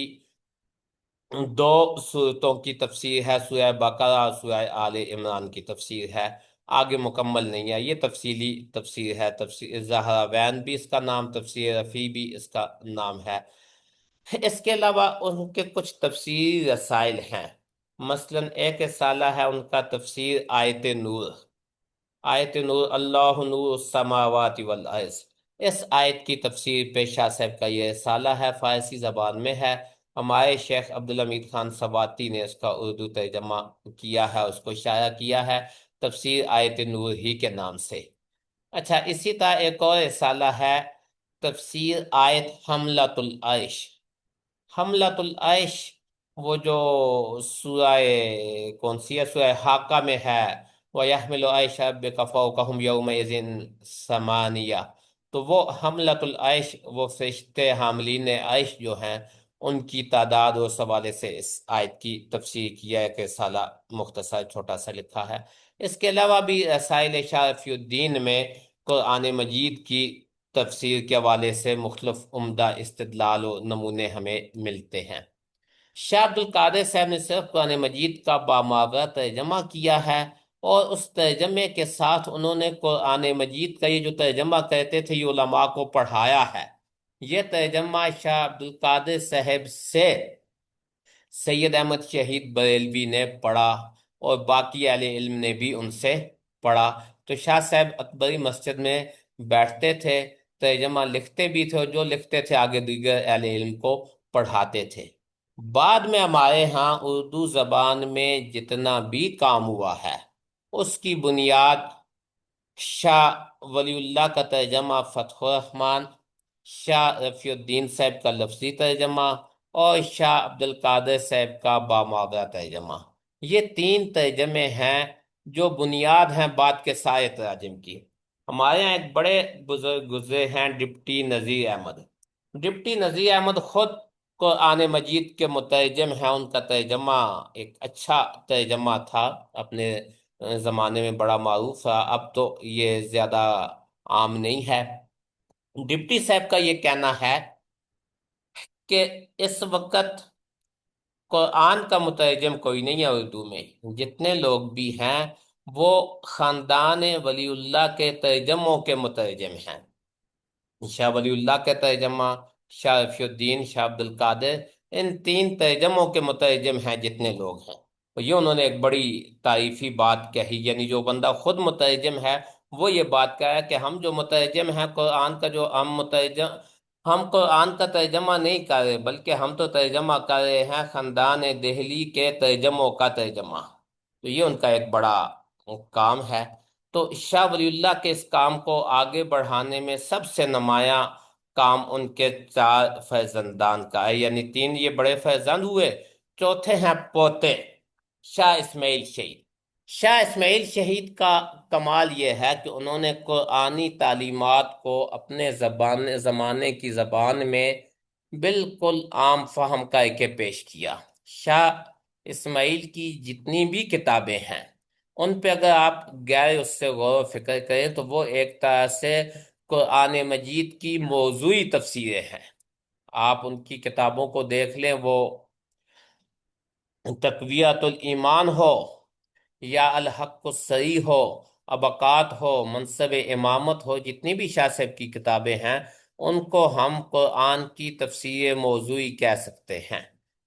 2 سورتوں کی تفسیر ہے، سورہ بقرہ اور سورہ آل عمران کی تفسیر ہے، آگے مکمل نہیں ہے، یہ تفصیلی تفسیر ہے۔ تفسیر زہراوین بھی اس کا نام، تفسیر رفیع بھی اس کا نام ہے۔ اس کے علاوہ ان کے کچھ تفسیری رسائل ہیں، مثلاً ایک رسالہ ہے ان کا تفسیر آیت نور، آیت نور اللہ نور السماوات والارض، اس آیت کی تفسیر پہ شاہ صاحب کا یہ رسالہ ہے، فارسی زبان میں ہے۔ ہمارے شیخ عبدالحمید خان سواتی نے اس کا اردو ترجمہ کیا ہے، اس کو شائع کیا ہے تفسیر آیت نور ہی کے نام سے۔ اچھا، اسی طرح ایک اور رسالہ ہے تفسیر آیت حملۃ العرش۔ حملۃ العرش وہ جو سورہ کون سی ہے، سورہ حاقہ میں ہے، وَيَحْمِلُ عَرْشَ رَبِّكَ فَوْقَهُمْ يَوْمَئِذٍ ثَمَانِيَةٌ، تو وہ حملۃ العرش، وہ فرشتے حاملین عرش جو ہیں، ان کی تعداد اور حوالے سے اس آیت کی تفسیر کیا ہے کہ رسالہ مختصر چھوٹا سا لکھا ہے۔ اس کے علاوہ بھی رسائل شاہ رفیع الدین میں قرآن مجید کی تفسیر کے حوالے سے مختلف عمدہ استدلال و نمونے ہمیں ملتے ہیں۔ شاہ عبد القادر صاحب نے صرف قرآن مجید کا بامعنی ترجمہ کیا ہے، اور اس ترجمے کے ساتھ انہوں نے قرآن مجید کا یہ جو ترجمہ کرتے تھے یہ علماء کو پڑھایا ہے۔ یہ ترجمہ شاہ عبد القادر صاحب سے سید احمد شہید بریلوی نے پڑھا، اور باقی اہل علم نے بھی ان سے پڑھا۔ تو شاہ صاحب اکبری مسجد میں بیٹھتے تھے، ترجمہ لکھتے بھی تھے، اور جو لکھتے تھے آگے دیگر اہل علم کو پڑھاتے تھے۔ بعد میں ہمارے ہاں اردو زبان میں جتنا بھی کام ہوا ہے اس کی بنیاد شاہ ولی اللہ کا ترجمہ فتح الرحمن، شاہ رفیع الدین صاحب کا لفظی ترجمہ، اور شاہ عبد القادر صاحب کا بامعنی ترجمہ، یہ تین ترجمے ہیں جو بنیاد ہیں بعد کے سارے تراجم کی۔ ہمارے یہاں ایک بڑے بزرگ گزرے ہیں ڈپٹی نذیر احمد۔ ڈپٹی نذیر احمد خود قرآن مجید کے مترجم ہیں، ان کا ترجمہ ایک اچھا ترجمہ تھا، اپنے زمانے میں بڑا معروف تھا، اب تو یہ زیادہ عام نہیں ہے۔ ڈپٹی صاحب کا یہ کہنا ہے کہ اس وقت قرآن کا مترجم کوئی نہیں ہے اردو میں، جتنے لوگ بھی ہیں وہ خاندان ولی اللہ کے ترجموں کے مترجم ہیں۔ شاہ ولی اللہ کے ترجمہ، شاہ رفیع الدین، شاہ عبد القادر، ان تین ترجموں کے مترجم ہیں جتنے لوگ ہیں۔ اور یہ انہوں نے ایک بڑی تعریفی بات کہی، یعنی جو بندہ خود مترجم ہے وہ یہ بات کہا ہے کہ ہم جو مترجم ہیں قرآن کا، جو ہم قرآن کا ترجمہ نہیں کر رہے، بلکہ ہم تو ترجمہ کر رہے ہیں خاندان دہلی کے ترجموں کا ترجمہ۔ تو یہ ان کا ایک بڑا کام ہے۔ تو شاہ ولی اللہ کے اس کام کو آگے بڑھانے میں سب سے نمایاں کام ان کے چار فرزندان کا ہے، یعنی تین یہ بڑے فرزند ہوئے، چوتھے ہیں پوتے شاہ اسماعیل شہید۔ شاہ اسماعیل شہید کا کمال یہ ہے کہ انہوں نے قرآنی تعلیمات کو اپنے زمانے کی زبان میں بالکل عام فہم کر کے پیش کیا۔ شاہ اسماعیل کی جتنی بھی کتابیں ہیں ان پہ اگر آپ گہرے اس سے غور و فکر کریں تو وہ ایک طرح سے قرآن مجید کی موضوعی تفسیریں ہیں۔ آپ ان کی کتابوں کو دیکھ لیں، وہ تقویت الایمان ہو یا الحق الصریح ہو، ابقات ہو، منصب امامت ہو، جتنی بھی شاہ صاحب کی کتابیں ہیں ان کو ہم قرآن کی تفسیر موضوعی کہہ سکتے ہیں۔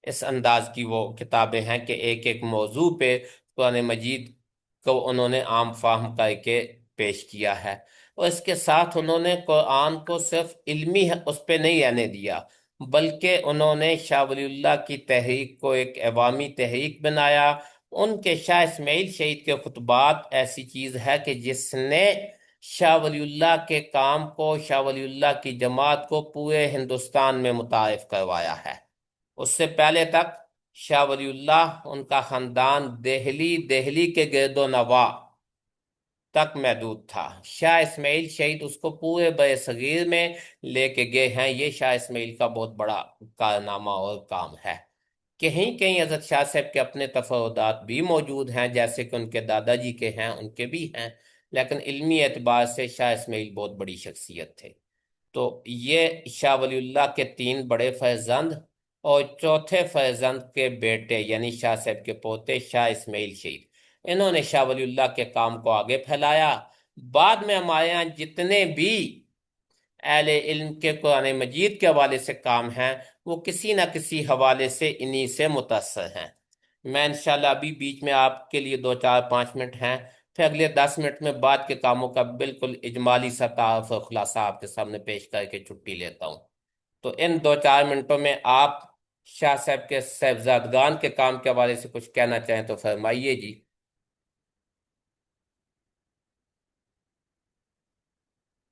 اس انداز کی وہ کتابیں ہیں کہ ایک ایک موضوع پہ قرآن مجید کو انہوں نے عام فہم کر کے پیش کیا ہے، اور اس کے ساتھ انہوں نے قرآن کو صرف علمی اس پہ نہیں رہنے دیا، بلکہ انہوں نے شاہ ولی اللہ کی تحریک کو ایک عوامی تحریک بنایا۔ ان کے شاہ اسماعیل شہید کے خطبات ایسی چیز ہے کہ جس نے شاہ ولی اللہ کے کام کو، شاہ ولی اللہ کی جماعت کو پورے ہندوستان میں متعارف کروایا ہے۔ اس سے پہلے تک شاہ ولی اللہ، ان کا خاندان دہلی کے گرد و نواح تک محدود تھا۔ شاہ اسماعیل شہید اس کو پورے بر صغیر میں لے کے گئے ہیں۔ یہ شاہ اسماعیل کا بہت بڑا کارنامہ اور کام ہے۔ کہیں کہیں حضرت شاہ صاحب کے اپنے تفردات بھی موجود ہیں، جیسے کہ ان کے دادا جی کے ہیں، ان کے بھی ہیں، لیکن علمی اعتبار سے شاہ اسماعیل بہت بڑی شخصیت تھے۔ تو یہ شاہ ولی اللہ کے تین بڑے فرزند، اور چوتھے فرزند کے بیٹے یعنی شاہ صاحب کے پوتے شاہ اسماعیل شہید، انہوں نے شاہ ولی اللہ کے کام کو آگے پھیلایا۔ بعد میں ہمارے یہاں جتنے بھی اہل علم کے قرآن مجید کے حوالے سے کام ہیں وہ کسی نہ کسی حوالے سے انہی سے متاثر ہیں۔ میں انشاءاللہ ابھی بیچ میں آپ کے لیے 2 4 5 منٹ ہیں، پھر اگلے 10 منٹ میں بعد کے کاموں کا بالکل اجمالی سا تعارف اور خلاصہ آپ کے سامنے پیش کر کے چھٹی لیتا ہوں۔ تو ان 2 4 منٹوں میں آپ شاہ صاحب کے صاحبزادگان کے کام کے حوالے سے کچھ کہنا چاہیں تو فرمائیے جی۔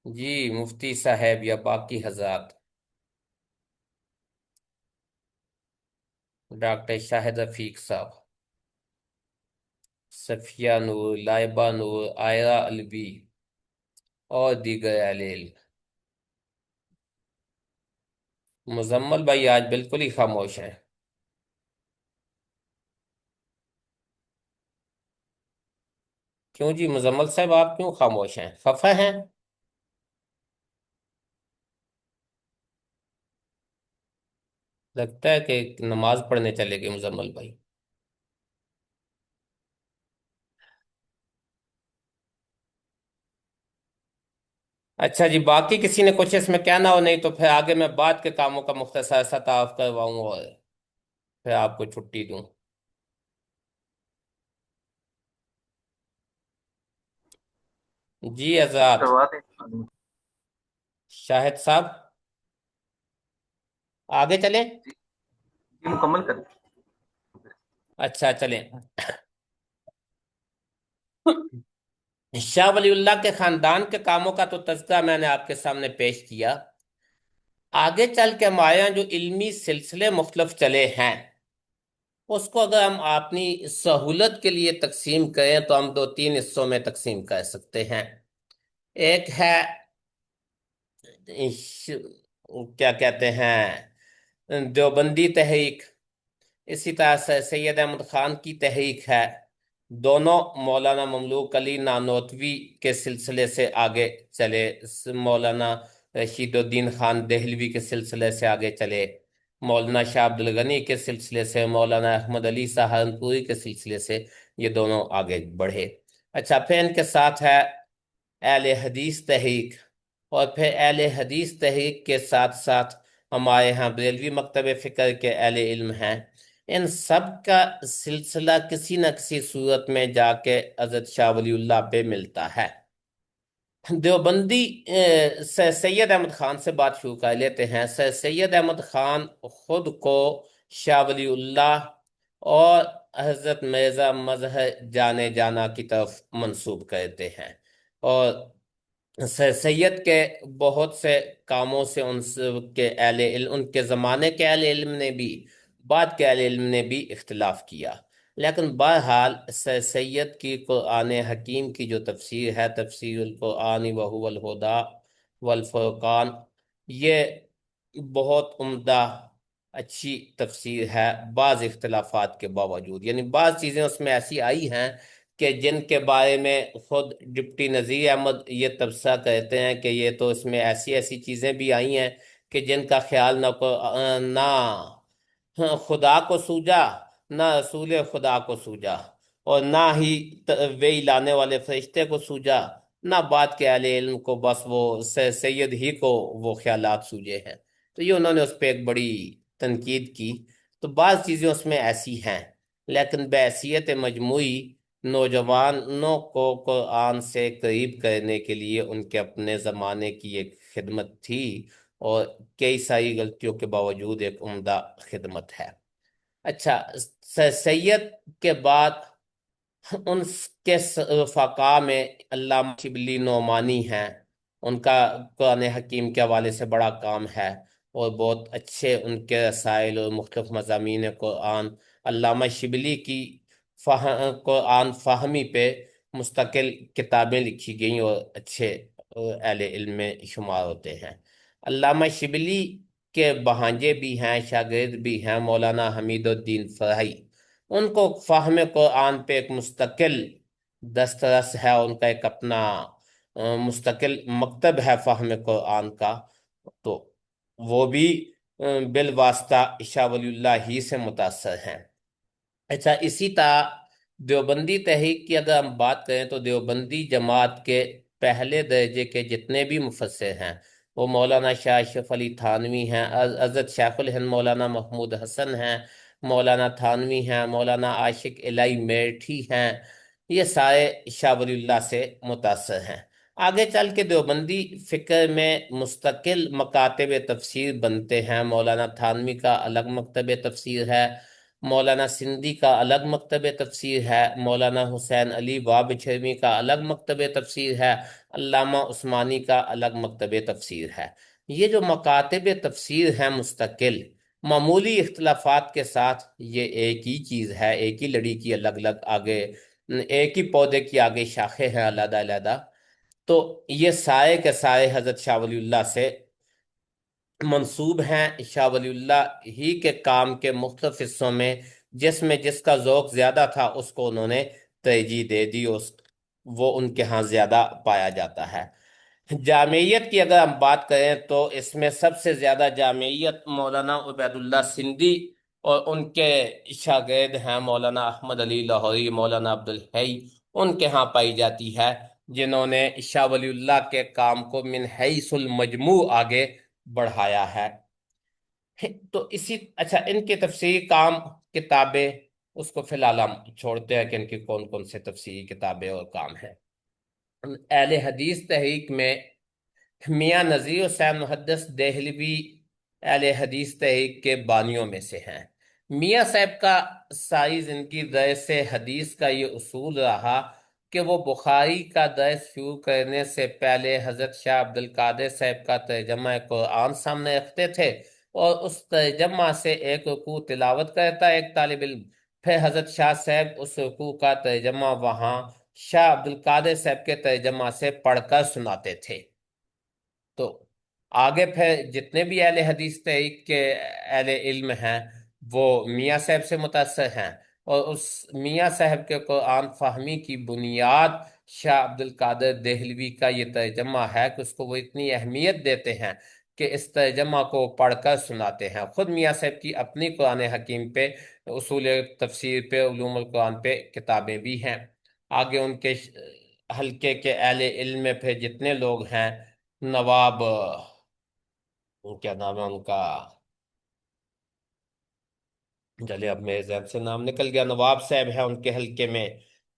جی مفتی صاحب یا باقی حضرات، ڈاکٹر شاہد رفیق صاحب، صفیہ نور، لائبہ نور، آئرہ الوی اور دیگر اہل علم۔ مزمل بھائی آج بالکل ہی خاموش ہیں۔ کیوں جی مزمل صاحب آپ کیوں خاموش ہیں، خفا ہیں؟ لگتا ہے کہ نماز پڑھنے چلے گئے مزمل بھائی۔ اچھا جی، باقی کسی نے کچھ اس میں کہنا ہو، نہیں تو پھر آگے میں بعد کے کاموں کا مختصر سا تعارف کرواؤں اور پھر آپ کو چھٹی دوں۔ جی آزاد کروا دیں شاہد صاحب آگے چلیں۔ جی مکمل کریں۔ اچھا چلیں۔ شاہ ولی اللہ کے خاندان کے کاموں کا تو تذکرہ میں نے آپ کے سامنے پیش کیا۔ آگے چل کے ہمارے یہاں جو علمی سلسلے مختلف چلے ہیں، اس کو اگر ہم اپنی سہولت کے لیے تقسیم کریں تو ہم 2 3 حصوں میں تقسیم کر سکتے ہیں۔ ایک ہے کیا کہتے ہیں دیوبندی تحریک، اسی طرح سے سید احمد خان کی تحریک ہے، دونوں مولانا مملوک علی نانوتوی کے سلسلے سے آگے چلے، مولانا رشید الدین خان دہلوی کے سلسلے سے آگے چلے، مولانا شاہ عبد الغنی کے سلسلے سے، مولانا احمد علی سہارنپوری کے سلسلے سے یہ دونوں آگے بڑھے۔ اچھا، پھر ان کے ساتھ ہے اہل حدیث تحریک، اور پھر اہل حدیث تحریک کے ساتھ ساتھ ہمارے ہاں بریلوی مکتب فکر کے اہل علم ہیں۔ ان سب کا سلسلہ کسی نہ کسی صورت میں جا کے حضرت شاہ ولی اللہ پہ ملتا ہے۔ دیوبندی سر سید احمد خان سے بات شروع کر لیتے ہیں۔ سر سید احمد خان خود کو شاہ ولی اللہ اور حضرت مرزا مظہر جانے جانا کی طرف منسوب کرتے ہیں، اور سر سید کے بہت سے کاموں سے کے اہل علم، ان کے زمانے کے اہل علم نے بھی، بعد کے اہل علم نے بھی اختلاف کیا، لیکن بہرحال سر سید کی قرآن حکیم کی جو تفسیر ہے، تفسیر القرآن وہو الہدی والفرقان، یہ بہت عمدہ اچھی تفسیر ہے، بعض اختلافات کے باوجود۔ یعنی بعض چیزیں اس میں ایسی آئی ہیں کہ جن کے بارے میں خود ڈپٹی نذیر احمد یہ تبصرہ کرتے ہیں کہ یہ تو اس میں ایسی ایسی چیزیں بھی آئی ہیں کہ جن کا خیال نہ خدا کو سوجا، نہ رسول خدا کو سوجا، اور نہ ہی وہی لانے والے فرشتے کو سوجا، نہ بعد کے اہل علم کو، بس وہ سید ہی کو وہ خیالات سوجے ہیں۔ تو یہ انہوں نے اس پہ ایک بڑی تنقید کی۔ تو بعض چیزیں اس میں ایسی ہیں، لیکن بحیثیت مجموعی نوجوانوں کو قرآن سے قریب کرنے کے لیے ان کے اپنے زمانے کی ایک خدمت تھی، اور کئی ساری غلطیوں کے باوجود ایک عمدہ خدمت ہے۔ اچھا، سید کے بعد ان کے رفقا میں علامہ شبلی نعمانی ہیں، ان کا قرآن حکیم کے حوالے سے بڑا کام ہے، اور بہت اچھے ان کے رسائل اور مختلف مضامین قرآن، علامہ شبلی کی قرآن فہمی پہ مستقل کتابیں لکھی گئیں اور اچھے اہل علم میں شمار ہوتے ہیں۔ علامہ شبلی کے بہانجے بھی ہیں، شاگرد بھی ہیں، مولانا حمید الدین فرحی، ان کو فہم قرآن پہ ایک مستقل دسترس ہے، ان کا ایک اپنا مستقل مکتب ہے فہم قرآن کا، تو وہ بھی بالواسطہ شاہ ولی اللہ ہی سے متاثر ہیں۔ اچھا، اسی طرح دیوبندی تحریک کی اگر ہم بات کریں تو دیوبندی جماعت کے پہلے درجے کے جتنے بھی مفسر ہیں، وہ مولانا شاہ اشرف علی تھانوی ہیں، حضرت شیخ الہند مولانا محمود حسن ہیں، مولانا تھانوی ہیں، مولانا عاشق الہی میرٹھی ہیں، یہ سارے شاہ ولی اللہ سے متاثر ہیں۔ آگے چل کے دیوبندی فکر میں مستقل مکاتب تفسیر بنتے ہیں۔ مولانا تھانوی کا الگ مکتب تفسیر ہے، مولانا سندھی کا الگ مکتب تفسیر ہے، مولانا حسین علی وابچھوی کا الگ مکتب تفسیر ہے، علامہ عثمانی کا الگ مکتب تفسیر ہے۔ یہ جو مکاتب تفسیر ہیں مستقل، معمولی اختلافات کے ساتھ، یہ ایک ہی چیز ہے، ایک ہی لڑی کی الگ الگ آگے، ایک ہی پودے کی آگے شاخیں ہیں علیحدہ علیحدہ۔ تو یہ سارے کے سارے حضرت شاہ ولی اللہ سے منسوب ہیں۔ شاہ ولی اللہ ہی کے کام کے مختلف حصوں میں جس کا ذوق زیادہ تھا اس کو انہوں نے ترجیح دے دی، وہ ان کے ہاں زیادہ پایا جاتا ہے۔ جامعیت کی اگر ہم بات کریں تو اس میں سب سے زیادہ جامعیت مولانا عبید اللہ سندھی اور ان کے شاگرد ہیں مولانا احمد علی لاہوری، مولانا عبدالحی، ان کے ہاں پائی جاتی ہے، جنہوں نے شاہ ولی اللہ کے کام کو من حیث المجموع آگے بڑھایا ہے۔ تو اچھا، ان کے تفسیری کام، کتابیں، اس کو فی الحال ہم چھوڑتے ہیں کہ ان کی کون کون سے تفسیری کتابیں اور کام ہیں۔ اہل حدیث تحریک میں میاں نذیر حسین محدث دہلوی اہل حدیث تحریک کے بانیوں میں سے ہیں۔ میاں صاحب کا ساری زندگی درس حدیث کا یہ اصول رہا کہ وہ بخاری کا درس شروع کرنے سے پہلے حضرت شاہ عبد القادر صاحب کا ترجمہ قرآن سامنے رکھتے تھے، اور اس ترجمہ سے ایک رکوع تلاوت کرتا ایک طالب علم، پھر حضرت شاہ صاحب اس رکوع کا ترجمہ وہاں شاہ عبد القادر صاحب کے ترجمہ سے پڑھ کر سناتے تھے۔ تو آگے پھر جتنے بھی اہل حدیث تحریک کے اہل علم ہیں وہ میاں صاحب سے متاثر ہیں، اور اس میاں صاحب کے قرآن فہمی کی بنیاد شاہ عبد القادر دہلوی کا یہ ترجمہ ہے کہ اس کو وہ اتنی اہمیت دیتے ہیں کہ اس ترجمہ کو پڑھ کر سناتے ہیں۔ خود میاں صاحب کی اپنی قرآن حکیم پہ، اصول تفسیر پہ، علوم القرآن پہ کتابیں بھی ہیں۔ آگے ان کے حلقے کے اہل علم میں پھر جتنے لوگ ہیں، نواب، کیا نام ہے ان کا، چلے اب میرے ذہن سے نام نکل گیا، نواب صاحب ہیں ان کے حلقے میں۔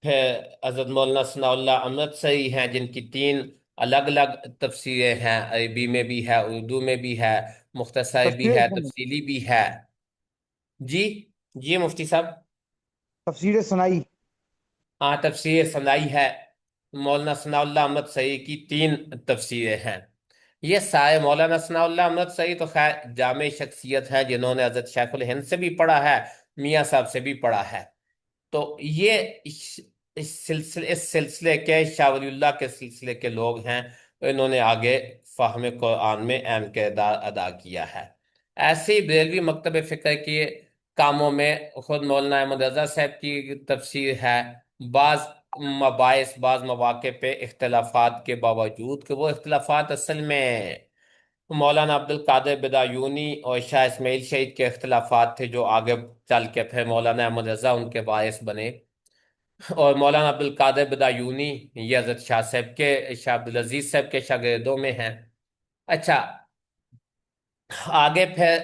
پھر حضرت مولانا ثناء اللہ امرتسری ہیں جن کی 3 الگ الگ تفسیریں ہیں، عربی میں بھی ہے، اردو میں بھی ہے، مختصر بھی تفسیر ہے، تفصیلی بھی ہے۔ جی، جی مفتی صاحب۔ تفسیر سنائی۔ ہاں، تفسیر سنائی ہے، مولانا ثناء اللہ احمد سعید کی 3 تفسیریں ہیں۔ یہ سارے، مولانا ثناء اللہ احمد سعید تو خیر جامع شخصیت ہے جنہوں نے حضرت شیخ الہند سے بھی پڑھا ہے، میاں صاحب سے بھی پڑھا ہے۔ تو یہ اس سلسلے کے شاہ ولی اللہ کے سلسلے کے لوگ ہیں، انہوں نے آگے فہم قرآن میں اہم کردار ادا کیا ہے۔ ایسے ہی بریلوی مکتب فکر کے کاموں میں خود مولانا احمد رضا صاحب کی تفسیر ہے۔ بعض مباحث، بعض مواقع پہ اختلافات کے باوجود کہ وہ اختلافات اصل میں مولانا عبد القادر بدایونی اور شاہ اسماعیل شہید کے اختلافات تھے، جو آگے چل کے پھر مولانا احمد رضا ان کے باعث بنے، اور مولانا عبد القادر بدایونی یہ حضرت شاہ صاحب کے، شاہ عبد العزیز صاحب کے شاگردوں میں ہیں۔ اچھا، آگے پھر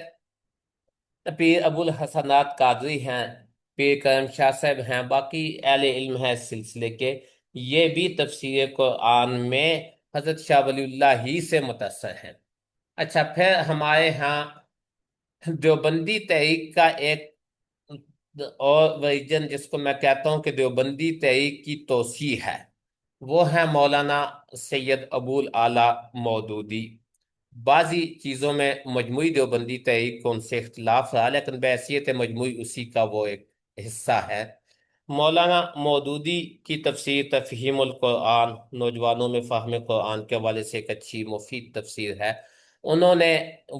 پیر ابو الحسنات قادری ہیں، پیر کرم شاہ صاحب ہیں، باقی اہل علم ہیں اس سلسلے کے، یہ بھی تفسیر قرآن میں حضرت شاہ ولی اللہ ہی سے متاثر ہیں۔ اچھا، پھر ہمارے ہاں دیوبندی تحریک کا ایک اور ورژن جس کو میں کہتا ہوں کہ دیوبندی تحریک کی توسیع ہے، وہ ہے مولانا سید ابو الاعلی مودودی۔ بعضی چیزوں میں مجموعی دیوبندی تحریک کو ان سے اختلاف رہا، لیکن بحیثیت مجموعی اسی کا وہ ایک حصہ ہے۔ مولانا مودودی کی تفسیر تفہیم القرآن، نوجوانوں میں فہم قرآن کے حوالے سے ایک اچھی مفید تفسیر ہے۔ انہوں نے،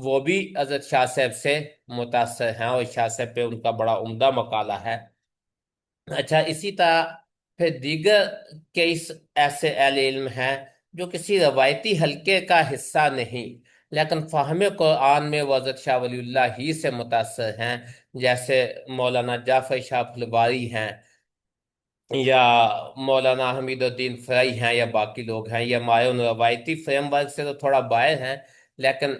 وہ بھی حضرت شاہ صاحب سے متاثر ہیں، اور شاہ صاحب پہ ان کا بڑا عمدہ مقالہ ہے۔ اچھا، اسی طرح پھر دیگر کئی ایسے اہل علم ہیں جو کسی روایتی حلقے کا حصہ نہیں، لیکن فہم قرآن میں وہ حضرت شاہ ولی اللہ ہی سے متاثر ہیں، جیسے مولانا جعفر شاہ پھلواری ہیں، یا مولانا حمید الدین فرائی ہیں، یا باقی لوگ ہیں۔ یہ ہمارے ان روایتی فریم ورک سے تو تھوڑا باہر ہیں، لیکن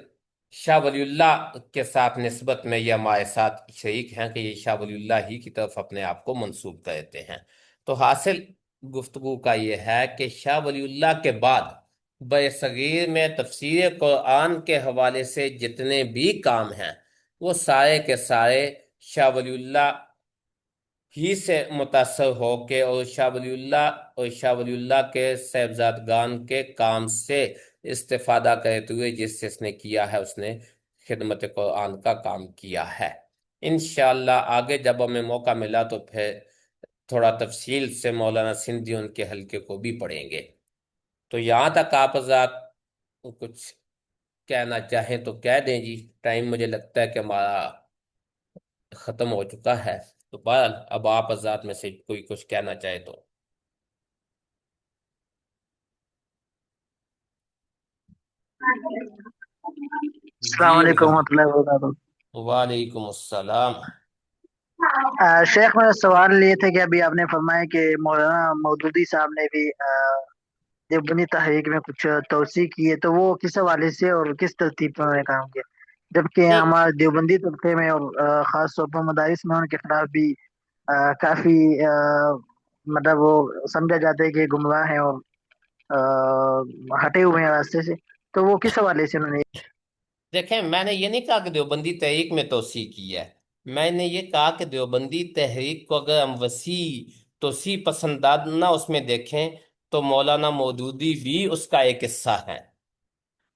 شاہ ولی اللہ کے ساتھ نسبت میں یہ ہمارے ساتھ شریک ہیں کہ یہ شاہ ولی اللہ ہی کی طرف اپنے آپ کو منسوب کرتے ہیں۔ تو حاصل گفتگو کا یہ ہے کہ شاہ ولی اللہ کے بعد برصغیر میں تفسیر قرآن کے حوالے سے جتنے بھی کام ہیں وہ سارے کے سارے شاہ ولی اللہ ہی سے متاثر ہو کے اور شاہ ولی اللہ کے صاحبزادگان کے کام سے استفادہ کرتے ہوئے جس سے اس نے کیا ہے اس نے خدمت قرآن کا کام کیا ہے۔ انشاءاللہ آگے جب ہمیں موقع ملا تو پھر تھوڑا تفصیل سے مولانا سندھی ان کے حلقے کو بھی پڑھیں گے۔ تو یہاں تک آپ حضرات کچھ کہنا چاہیں تو کہہ دیں جی، ٹائم مجھے لگتا ہے کہ ہمارا ختم ہو چکا ہے۔ تو بہرحال اب آپ حضرات میں سے کوئی کچھ کہنا چاہے تو۔ السلام جی علیکم حضرات، ورحمۃ اللہ وبرکاتہ۔ وعلیکم السلام۔ شیخ میرا سوال یہ تھا کہ ابھی آپ نے فرمایا کہ مولانا مودودی صاحب نے بھی دیوبندی تحریک میں کچھ توسیع کی ہے، تو وہ کس حوالے سے اور کس ترتیب پر انہوں نے کام کیا؟ جبکہ نہیں ہمارے دیوبندی طبقے میں اور خاص طور پر مدارس میں ان کے خلاف بھی کافی مطلب وہ سمجھا جاتا ہے کہ گمراہ ہیں اور ہٹے ہوئے ہیں راستے سے، تو وہ کس حوالے سے انہوں نے؟ دیکھیں، میں نے یہ نہیں کہا کہ دیوبندی تحریک میں توسیع کی ہے، میں نے یہ کہا کہ دیوبندی تحریک کو اگر ہم وسیع توسیع پسندانہ اس میں دیکھیں تو مولانا مودودی بھی اس کا ایک حصہ ہے۔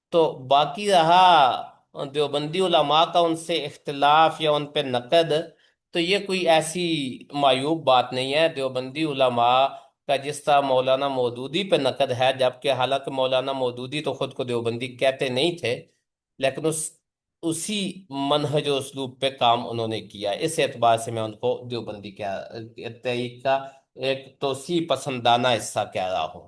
تو باقی رہا دیوبندی علماء کا ان سے اختلاف یا ان پہ نقد، تو یہ کوئی ایسی معیوب بات نہیں ہے۔ دیوبندی علماء کا جس طرح مولانا مودودی پہ نقد ہے، جبکہ حالانکہ مولانا مودودی تو خود کو دیوبندی کہتے نہیں تھے، لیکن اسی منہج و اسلوب پہ کام انہوں نے کیا، اس اعتبار سے میں ان کو دیوبندی تحریک کا ایک توسیع پسندانہ حصہ کہہ رہا ہوں۔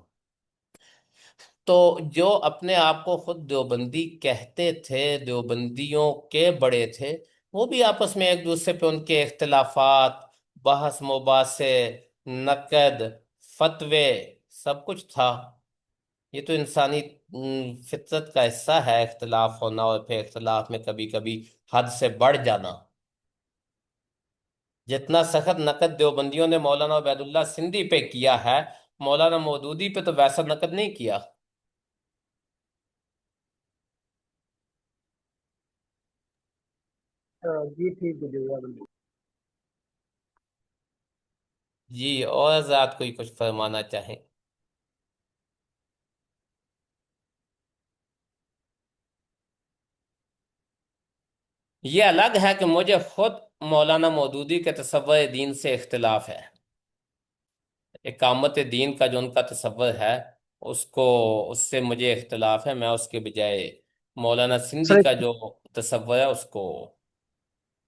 تو جو اپنے آپ کو خود دیوبندی کہتے تھے، دیوبندیوں کے بڑے تھے، وہ بھی آپس میں ایک دوسرے پہ ان کے اختلافات، بحث مباحثے، نقد، فتوے، سب کچھ تھا۔ یہ تو انسانی فطرت کا حصہ ہے، اختلاف ہونا، اور پھر اختلاف میں کبھی کبھی حد سے بڑھ جانا۔ جتنا سخت نقد دیوبندیوں نے مولانا عبید اللہ سندھی پہ کیا ہے، مولانا مودودی پہ تو ویسا نقد نہیں کیا۔ جی ٹھیک ہے، جزاک اللہ۔ جی، اور حضرات کوئی کچھ فرمانا چاہیں؟ یہ الگ ہے کہ مجھے خود مولانا مودودی کے تصور دین سے اختلاف ہے۔ اقامت دین کا جو ان کا تصور ہے، اس کو اس سے مجھے اختلاف ہے۔ میں اس کے بجائے مولانا سر سندھی کا جو تصور ہے اس کو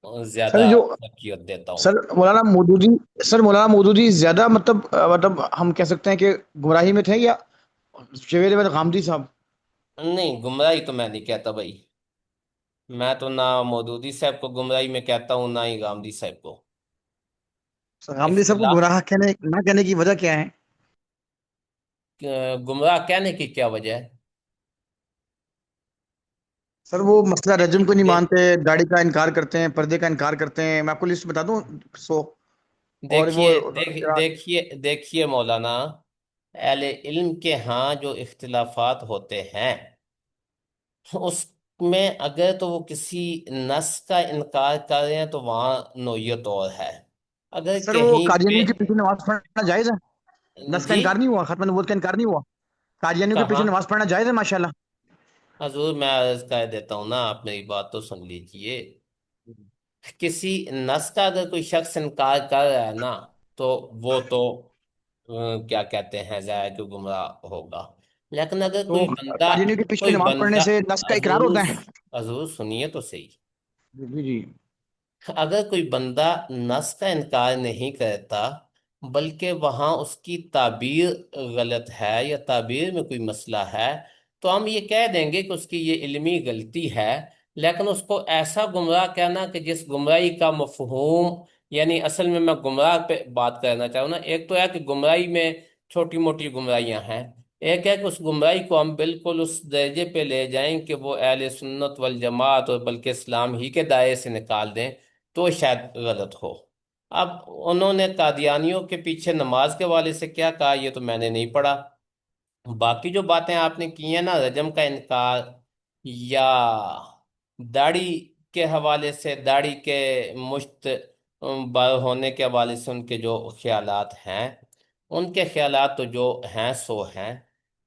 سر زیادہ جو ترجیح دیتا ہوں۔ سر مولانا مودودی سر مولانا مودودی زیادہ مطلب ہم کہہ سکتے ہیں کہ گمراہی میں تھے، یا جوید احمد غامدی صاحب؟ نہیں، گمراہی تو میں نہیں کہتا بھائی، میں تو نہ مودودی صاحب کو گمراہی میں کہتا ہوں، نہ ہی غامدی صاحب کو۔ غامدی صاحب کو اختلاف گمراہ نہ کہنے کی وجہ کیا ہے؟ گمراہ کہنے کی کیا وجہ ہے؟ سر وہ مسئلہ رجم کو نہیں دے- مانتے، داڑھی کا انکار کرتے ہیں، پردے کا انکار کرتے ہیں، میں آپ کو لسٹ بتا دوں 100۔ اور وہ دیکھیے مولانا، اہل علم کے ہاں جو اختلافات ہوتے ہیں اس میں اگر تو وہ کسی نص کا انکار کر رہے ہیں تو وہاں نوعیت اور ہے۔ اگر سر وہ کہیں پہ قادیانیوں کے پیچھے نماز پڑھنا جائز ہے؟ نس کا جی، انکار نہیں ہوا، ختم نبوت کا انکار نہیں ہوا، قادیانیوں کے پیچھے کہاں؟ نماز پڑھنا جائز ہے ماشاءاللہ؟ حضور میں عرض کر دیتا ہوں نا، آپ میری بات تو سن لیجئے۔ کسی نص کا اگر کوئی شخص انکار کر رہا ہے نا، تو وہ تو کیا کہتے ہیں، ظاہر کہ گمراہ ہوگا۔ لیکن اگر تو قادیانیوں کے پیچھے نماز پڑھنے سے نس کا اقرار حضور ہوتا ہے؟ حضور سنیے تو صحیح، جی جی۔ اگر کوئی بندہ نص کا انکار نہیں کرتا بلکہ وہاں اس کی تعبیر غلط ہے یا تعبیر میں کوئی مسئلہ ہے، تو ہم یہ کہہ دیں گے کہ اس کی یہ علمی غلطی ہے۔ لیکن اس کو ایسا گمراہ کہنا کہ جس گمراہی کا مفہوم، یعنی اصل میں گمراہ پہ بات کرنا چاہوں نا، ایک تو ہے کہ گمراہی میں چھوٹی موٹی گمراہیاں ہیں، ایک ہے کہ اس گمراہی کو ہم بالکل اس درجے پہ لے جائیں کہ وہ اہل سنت والجماعت اور بلکہ اسلام ہی کے دائرے سے نکال دیں، تو شاید غلط ہو۔ اب انہوں نے قادیانیوں کے پیچھے نماز کے حوالے سے کیا کہا یہ تو میں نے نہیں پڑھا۔ باقی جو باتیں آپ نے کی ہیں نا، رجم کا انکار یا داڑھی کے حوالے سے، داڑھی کے مشت بر ہونے کے حوالے سے ان کے جو خیالات ہیں، ان کے خیالات تو جو ہیں سو ہیں،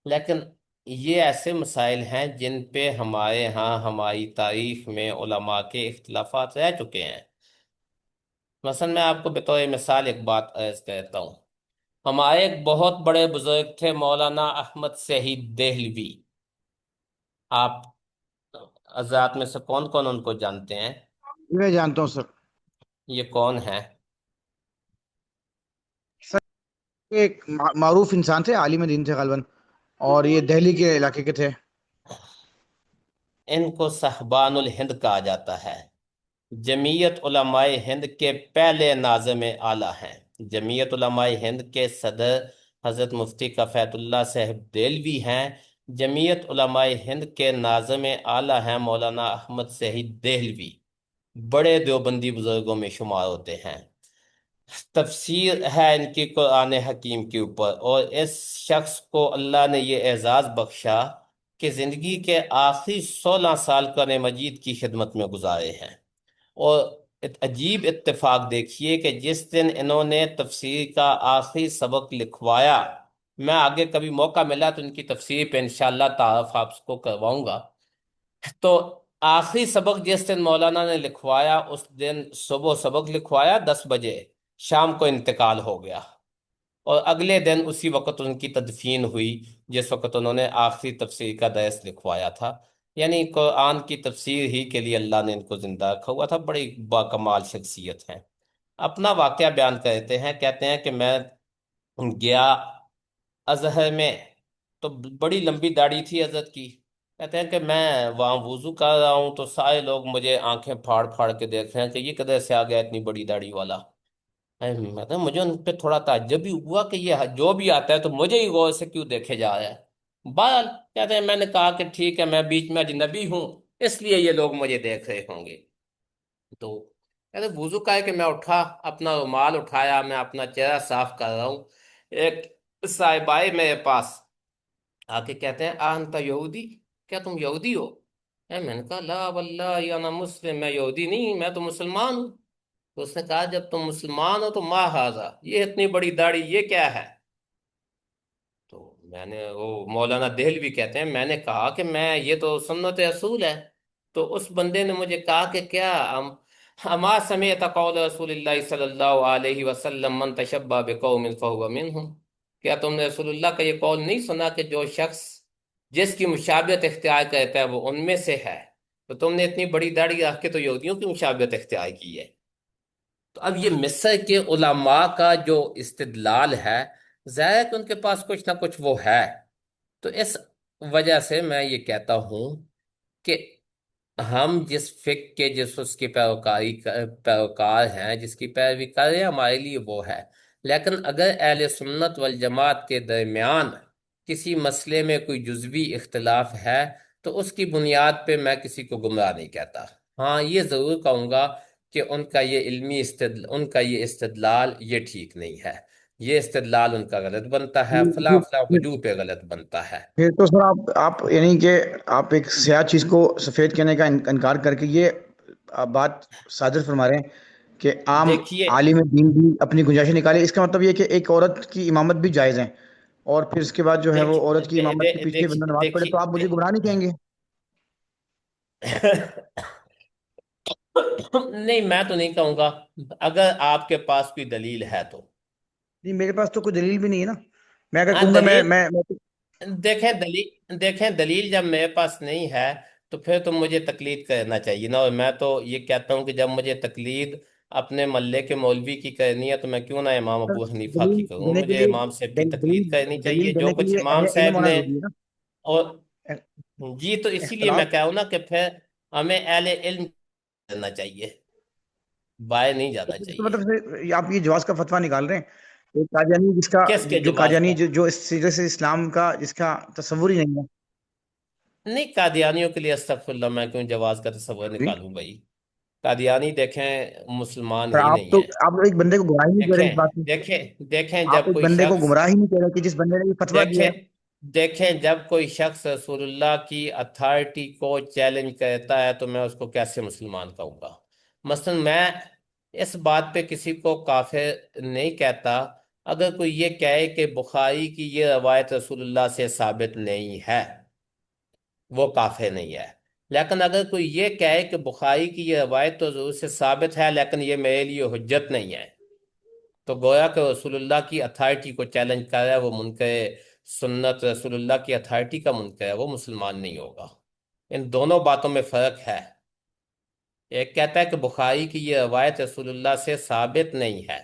لیکن یہ ایسے مسائل ہیں جن پہ ہمارے ہاں ہماری تاریخ میں علماء کے اختلافات رہ چکے ہیں۔ مثلا میں آپ کو بطور مثال ایک بات عرض کرتا ہوں۔ ہمارے ایک بہت بڑے بزرگ تھے مولانا احمد شہید دہلوی، آپ حضرات میں سے کون کون ان کو جانتے ہیں؟ میں جانتا ہوں سر۔ یہ کون ہے؟ سر یہ ایک معروف انسان تھے، عالم دین تھے غالباً، اور یہ دہلی کے علاقے کے تھے۔ ان کو صاحبان الہند کہا جاتا ہے۔ جمعیت علماء ہند کے پہلے ناظم اعلیٰ ہیں۔ جمعیت علماء ہند کے صدر حضرت مفتی کفایت اللہ صاحب دہلوی ہیں۔ جمعیت علماء ہند کے ناظم اعلیٰ ہیں مولانا احمد شہید دہلوی، بڑے دیوبندی بزرگوں میں شمار ہوتے ہیں۔ تفسیر ہے ان کی قرآن حکیم کے اوپر، اور اس شخص کو اللہ نے یہ اعزاز بخشا کہ زندگی کے آخری 16 سال قرآن مجید کی خدمت میں گزارے ہیں۔ اور عجیب اتفاق دیکھیے کہ جس دن انہوں نے تفسیر کا آخری سبق لکھوایا، میں آگے کبھی موقع ملا تو ان کی تفسیر پہ انشاءاللہ تعارف آپ کو کرواؤں گا، تو آخری سبق جس دن مولانا نے لکھوایا اس دن صبح سبق لکھوایا 10 بجے، شام کو انتقال ہو گیا، اور اگلے دن اسی وقت ان کی تدفین ہوئی جس وقت انہوں نے آخری تفسیر کا درس لکھوایا تھا۔ یعنی قرآن کی تفسیر ہی کے لیے اللہ نے ان کو زندہ رکھا ہوا تھا، بڑی باکمال شخصیت ہیں۔ اپنا واقعہ بیان کرتے ہیں، کہتے ہیں کہ میں گیا ازہر میں، تو بڑی لمبی داڑھی تھی حضرت کی۔ کہتے ہیں کہ میں وہاں وضو کر رہا ہوں تو سارے لوگ مجھے آنکھیں پھاڑ پھاڑ کے دیکھ رہے ہیں کہ یہ کدھر سے آ گیا اتنی بڑی داڑھی والا۔ مطلب مجھے ان پہ تھوڑا تعجب بھی ہوا کہ یہ جو بھی آتا ہے تو مجھے ہی غور سے کیوں دیکھے جا رہا ہے۔ بہرحال کہتے ہیں میں نے کہا کہ ٹھیک ہے، میں بیچ میں اجنبی ہوں اس لیے یہ لوگ مجھے دیکھ رہے ہوں گے۔ تو کہتے ہیں وضو کا ہے کہ میں اٹھا، اپنا رومال اٹھایا، میں اپنا چہرہ صاف کر رہا ہوں، ایک صاحبائے میرے پاس آ کے کہتے ہیں انت یہودی، کیا تم یہودی ہو؟ میں نے کہا لا واللہ یا انا مسلم، میں یہودی نہیں، میں تو مسلمان ہوں۔ تو اس نے کہا جب تم مسلمان ہو تو ما ہاذا، یہ اتنی بڑی داڑھی یہ کیا ہے؟ تو میں نے، وہ مولانا دہلوی کہتے ہیں، میں نے کہا کہ میں یہ تو سنت رسول ہے۔ تو اس بندے نے مجھے کہا کہ کیا اما سمعت قول رسول اللہ صلی اللہ علیہ وسلم من تشبہ بقوم فہو منہم، کیا تم نے رسول اللہ کا یہ قول نہیں سنا کہ جو شخص جس کی مشابہت اختیار کرتا ہے وہ ان میں سے ہے؟ تو تم نے اتنی بڑی داڑھی رکھ کے تو یہودیوں کی مشابہت اختیار کی ہے۔ تو اب یہ مصر کے علماء کا جو استدلال ہے، ظاہر ہے کہ ان کے پاس کچھ نہ کچھ وہ ہے۔ تو اس وجہ سے میں یہ کہتا ہوں کہ ہم جس فقہ کے، جس اس کی پیروکار ہیں، جس کی پیروی کر رہے ہیں، ہمارے لیے وہ ہے۔ لیکن اگر اہل سنت والجماعت کے درمیان کسی مسئلے میں کوئی جزوی اختلاف ہے تو اس کی بنیاد پہ میں کسی کو گمراہ نہیں کہتا۔ ہاں یہ ضرور کہوں گا کہ ان کا یہ استدلال یہ ٹھیک نہیں ہے، یہ استدلال ان کا غلط بنتا ہے، فلاں فلاں وجوہ پہ غلط بنتا ہے۔ پھر تو سر آپ یعنی کہ آپ ایک سیاہ چیز کو سفید کہنے کا انکار کر کے یہ بات صادر فرما رہے ہیں کہ عام دیکھیے عالم دین بھی اپنی گنجائشیں نکالے۔ اس کا مطلب یہ کہ ایک عورت کی امامت بھی جائز ہے، اور پھر اس کے بعد جو ہے وہ عورت کی امامت کے پیچھے بندہ نماز پڑھے تو آپ مجھے گمراہ نہیں کہیں گے؟ نہیں میں تو نہیں کہوں گا، اگر آپ کے پاس کوئی دلیل ہے تو۔ نہیں میرے پاس تو کوئی دلیل بھی نہیں ہے نا، میں اگر ہاں کہوں گا دلیل، میں دیکھیں دلیل جب میرے پاس نہیں ہے تو پھر تو مجھے تقلید کرنا چاہیے نا، اور میں تو یہ کہتا ہوں کہ جب مجھے تقلید اپنے محلے کے مولوی کی کرنی ہے تو میں کیوں نہ امام ابو حنیفہ دلیل کی کروں، دینے کے مجھے لیے امام صاحب کی تقلید کرنی دلیل چاہیے جو دینے کے کچھ لیے امام علم صاحب ہونا نے۔ ضروری ہے نا۔ اور جی تو اسی لیے میں اختلاف کہوں نا کہ پھر ہمیں اہل علم کرنا چاہیے، باہر نہیں جانا اس چاہیے۔ مطلب سے آپ یہ جواز کا فتویٰ نکال رہے ہیں ایک قادیانی جس کا کس کے جو جواز قادیانی کا؟ جو اس سیرے سے اسلام کا جس کا تصور ہی نہیں ہے. نہیں، قادیانیوں کے لیے استغفر اللہ میں کیوں جواز کا تصور جی. نکالوں بھائی؟ قادیانی دیکھیں مسلمان پر ہی آپ نہیں تو ہے۔ آپ ایک بندے کو گمراہ ہی نہیں کر رہے اس دیکھیں بات سے. دیکھیں آپ جب ایک کوئی بندے کو شخص گمراہ ہی نہیں کر رہے کہ جس بندے نے یہ فتویٰ دیا دیکھیں ہے. دیکھیں جب کوئی شخص رسول اللہ کی اتھارٹی کو چیلنج کرتا ہے تو میں اس کو کیسے مسلمان کہوں گا؟ مثلا میں اس بات پہ کسی کو کافر نہیں کہتا اگر کوئی یہ کہے کہ بخاری کی یہ روایت رسول اللہ سے ثابت نہیں ہے، وہ کافر نہیں ہے۔ لیکن اگر کوئی یہ کہے کہ بخاری کی یہ روایت تو ضرور سے ثابت ہے لیکن یہ میرے لیے حجت نہیں ہے، تو گویا کہ رسول اللہ کی اتھارٹی کو چیلنج کر رہا ہے، وہ منکر سنت رسول اللہ کی اتھارٹی کا منکر ہے، وہ مسلمان نہیں ہوگا۔ ان دونوں باتوں میں فرق ہے۔ ایک کہتا ہے کہ بخاری کی یہ روایت رسول اللہ سے ثابت نہیں ہے،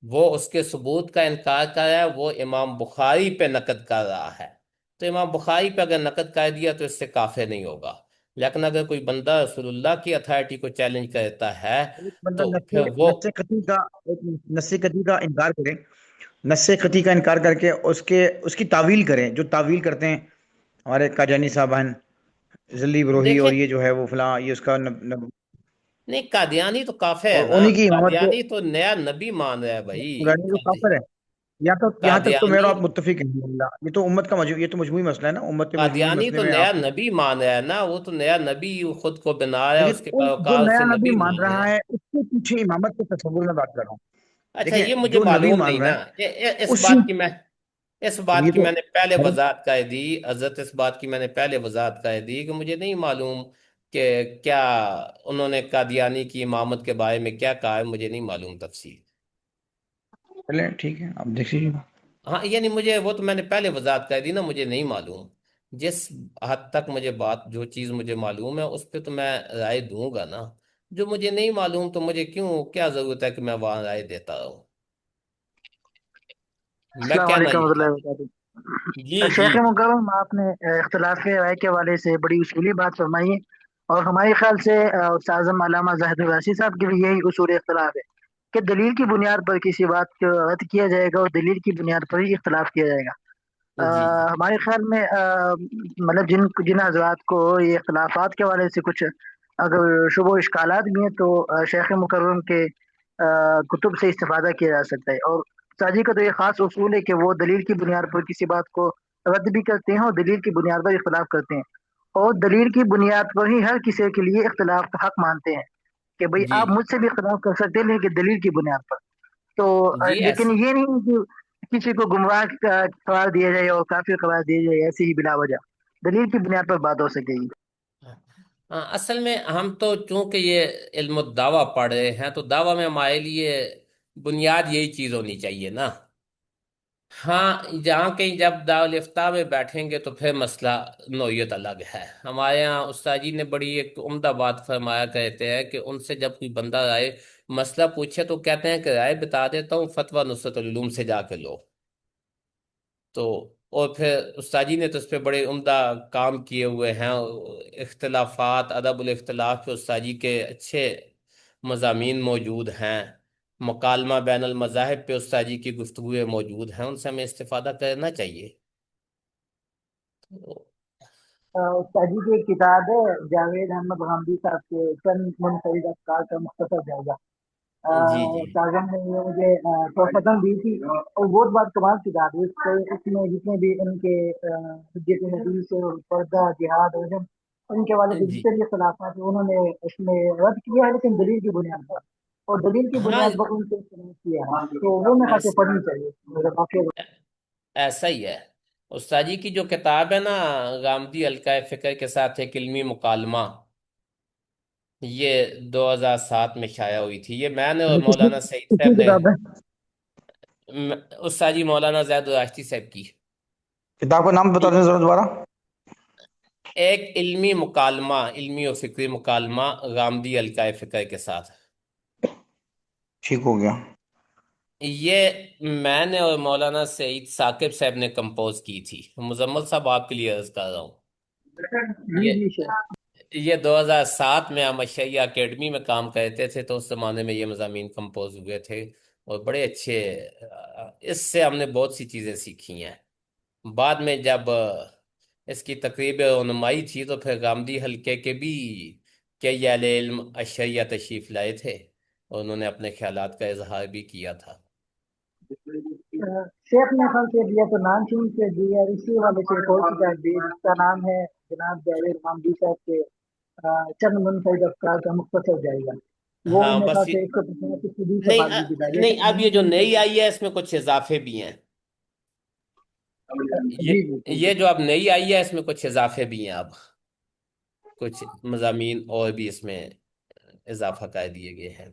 وہ اس کے ثبوت کا انکار کر رہا ہے، وہ امام بخاری پہ نقد کر رہا ہے، تو امام بخاری پہ اگر نقد کر دیا تو اس سے کافر نہیں ہوگا۔ لیکن اگر کوئی بندہ رسول اللہ کی اتھارٹی کو چیلنج کرتا ہے ایک بندہ تو پھر وہ نص قطعی کا انکار کرے، نص قطعی کا انکار کر کے اس کی تعویل کریں جو تعویل کرتے ہیں ہمارے قادیانی صاحبان ذلی بروہی، دیکھیں، اور یہ جو ہے وہ فلاں یہ اس کا نہیں قادیانی تو کافر ہے اور نا، انہی کی امامت کو قادیانی تو نیا نبی مان رہا ہے بھائی۔ گاڑی کو کافر ہے. یہاں تک تو میرا قادیانی آپ متفق ہیں اللہ. یہ تو امت کا یہ تو مجموعی مسئلہ ہے نا، امت کے مجموعی قادیانی مسئلے تو میں نیا آپ. نبی مان رہا ہے نا، وہ تو نیا نبی خود کو بنا رہا ہے، لیکن اس کے جو پیروکار نیا سے نبی نبی مان مان رہے رہا ہیں۔ ہے اس کے پیچھے امامت کے تصور میں بات کر رہا ہوں. اچھا، دیکھیں یہ مجھے جو نبی معلوم مان نہیں رہا نا، ہے اس اسی بات کی میں اس بات یہ کی تو میں نے پہلے وضاحت کر دی حضرت، اس بات کی میں نے پہلے وضاحت کر دی کہ مجھے نہیں معلوم کہ کیا انہوں نے قادیانی کی امامت کے بارے میں کیا کہا ہے، مجھے نہیں معلوم تفصیل۔ چلیں ٹھیک ہے آپ دیکھ لیجیے. ہاں یعنی مجھے وہ تو میں نے پہلے وضاحت کر دی نا، مجھے نہیں معلوم۔ جس حد تک مجھے جو چیز مجھے معلوم ہے اس پہ تو میں رائے دوں گا نا، جو مجھے نہیں معلوم تو مجھے کیا ضرورت ہے کہ میں وہاں رائے دیتا رہوں؟ میں السلام کہنا علیکم یہ ورحمۃ اللہ چاہتا وبرکاتہ. جی جی شیخ جی مکرم، آپ نے اختلاف رائے کے حوالے سے بڑی اصولی بات فرمائی ہے، اور ہمارے خیال سے استاد اعظم علامہ زاہد الراشی صاحب کے بھی یہی اصول اختلاف ہے کہ دلیل کی بنیاد پر کسی بات کو رد کیا جائے گا اور دلیل کی بنیاد پر ہی اختلاف کیا جائے گا. جی جی ہمارے خیال میں مطلب جن حضرات کو یہ اختلافات کے حوالے سے کچھ اگر شبہ و اشکالات بھی ہیں تو شیخ مکرم کے کتب سے استفادہ کیا جا سکتا ہے. اور ساجی کا تو یہ خاص اصول ہے کہ وہ دلیل کی بنیاد پر کسی بات کو رد بھی کرتے ہیں اور دلیل کی بنیاد پر اختلاف کرتے ہیں، اور دلیل کی بنیاد پر ہی ہر کسی کے لیے اختلاف کا حق مانتے ہیں کہ بھئی جی آپ مجھ سے بھی اختلاف کر سکتے ہیں لیکن دلیل کی بنیاد پر. تو جی لیکن ایسا یہ نہیں کہ کسی کو گمراہ قرار دیا جائے اور کافر قرار دیا جائے ایسے ہی بلا وجہ. دلیل کی بنیاد پر بات ہو سکے گی. ہاں، اصل میں ہم تو چونکہ یہ علم الدعویٰ پڑھ رہے ہیں تو دعویٰ میں ہمارے لیے بنیاد یہی چیز ہونی چاہیے نا۔ ہاں جہاں کہیں جب دارالفتاء میں بیٹھیں گے تو پھر مسئلہ نوعیت الگ ہے۔ ہمارے یہاں استاد جی نے بڑی ایک عمدہ بات فرمایا کہتے ہیں کہ ان سے جب کوئی بندہ رائے مسئلہ پوچھے تو کہتے ہیں کہ رائے بتا دیتا ہوں، فتویٰ نصرت العلوم سے جا کے لو۔ تو اور پھر استاد جی نے تو اس پہ بڑے عمدہ کام کیے ہوئے ہیں، اختلافات ادب الاختلاف پہ استاد جی کے اچھے مضامین موجود ہیں، مکالمہ بین المذاہب پہ استاد جی کی گفتگویں موجود ہیں، ان سے ہمیں استفادہ کرنا چاہیے۔ استاد جی کی ایک کتاب ہے جاوید احمد غامدی صاحب کے چند منفرد افکار کا مختصر جائزہ. جی جی ساجن نے یہ مجھے توفتاً دی تھی، اور بہت بات کمال کتاب ہے. اس میں جتنے بھی ان کے حجت حدیث اور پردہ جہاد اور ان کے والے سے جی جتنے بھی اختلافات ہیں انہوں نے اس میں رد کیا ہے لیکن دلیل کی بنیاد پر، اور دلیل کی ہاں بنیاد پر ان سے اختلاف کیا ہے، تو وہ میں خاصے ایس پڑھنی چاہیے میرے واقعی. ایسا ہی ہے۔ استاد جی کی جو کتاب ہے نا، غامدی القاء فکر کے ساتھ ایک علمی مکالمہ، یہ 2007 میں شائع ہوئی تھی، یہ میں نے اور مولانا سعید کس کی صاحب نے، کتاب ہے؟ استاد جی مولانا زید الراشدی صاحب کی کتاب کا نام بتا دیں ذرا دوبارہ. ایک علمی مکالمہ، علمی و فکری مکالمہ غامدی القاء فکر کے ساتھ، ٹھیک ہو گیا. یہ میں نے اور مولانا سعید ثاقب صاحب نے کمپوز کی تھی۔ مزمل صاحب آپ کے لیے عرض کر رہا ہوں، جی یہ جی شیخ. یہ 2007 میں ہم اشعیہ اکیڈمی میں کام کرتے تھے تو اس زمانے میں یہ مضامین کمپوز ہوئے تھے۔ اور بڑے اچھے، اس سے ہم نے بہت سی چیزیں سیکھی ہیں۔ بعد میں جب اس کی تقریب رونمائی تھی تو پھر گامدی حلقے کے بھی کئی اہل علم اشریہ تشریف لائے تھے، اور انہوں نے اپنے خیالات کا اظہار بھی کیا تھا۔ شیخ نے خان سے دیا تو نام چن کے دیا، اسی والے سے ایک اور کتاب دی جس کا نام ہے جناب جاوید مامدی صاحب کے چند منفرد افکار کا مختصر جائزہ۔ وہ ہاں میرے بس خیال سے 135 نہیں صفحات کی کتاب ہے۔ نہیں، اب یہ جو نئی آئی ہے اس میں کچھ اضافے بھی ہیں۔ جی یہ جی یہ جو اب نئی آئی ہے اس میں کچھ اضافے بھی ہیں، اب کچھ مضامین اور بھی اس میں اضافہ کر دیے گئے ہیں۔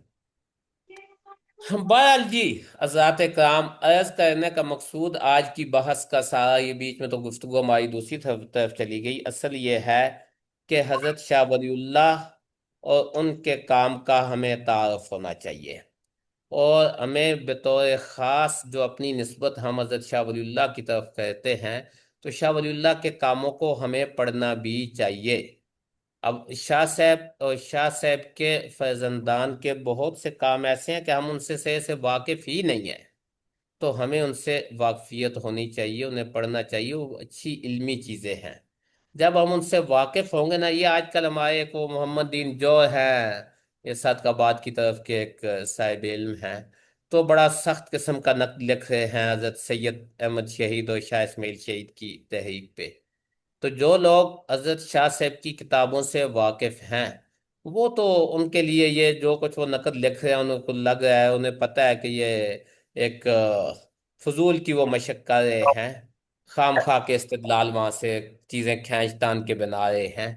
بہرحال جی حضرات کرام، عرض کرنے کا مقصود آج کی بحث کا سارا، یہ بیچ میں تو گفتگو ہماری دوسری طرف چلی گئی، اصل یہ ہے کہ حضرت شاہ ولی اللہ اور ان کے کام کا ہمیں تعارف ہونا چاہیے، اور ہمیں بطور خاص جو اپنی نسبت ہم حضرت شاہ ولی اللہ کی طرف کرتے ہیں تو شاہ ولی اللہ کے کاموں کو ہمیں پڑھنا بھی چاہیے۔ اب شاہ صاحب اور شاہ صاحب کے فرزندان کے بہت سے کام ایسے ہیں کہ ہم ان سے صحیح سے واقف ہی نہیں ہیں، تو ہمیں ان سے واقفیت ہونی چاہیے، انہیں پڑھنا چاہیے، وہ اچھی علمی چیزیں ہیں۔ جب ہم ان سے واقف ہوں گے نا، یہ آج کل ہمارے کو محمد دین جو ہے، یہ صادقآباد کی طرف کے ایک صاحب علم ہیں، تو بڑا سخت قسم کا نقد لکھ رہے ہیں حضرت سید احمد شہید اور شاہ اسماعیل شہید کی تحریک پہ۔ تو جو لوگ حضرت شاہ صاحب کی کتابوں سے واقف ہیں، وہ تو ان کے لیے یہ جو کچھ وہ نقد لکھ رہے ہیں ان کو لگ رہا ہے، انہیں پتہ ہے کہ یہ ایک فضول کی وہ مشق کر رہے ہیں، خام خواہ کے استدلال وہاں سے چیزیں کھینچ تان کے بنا رہے ہیں۔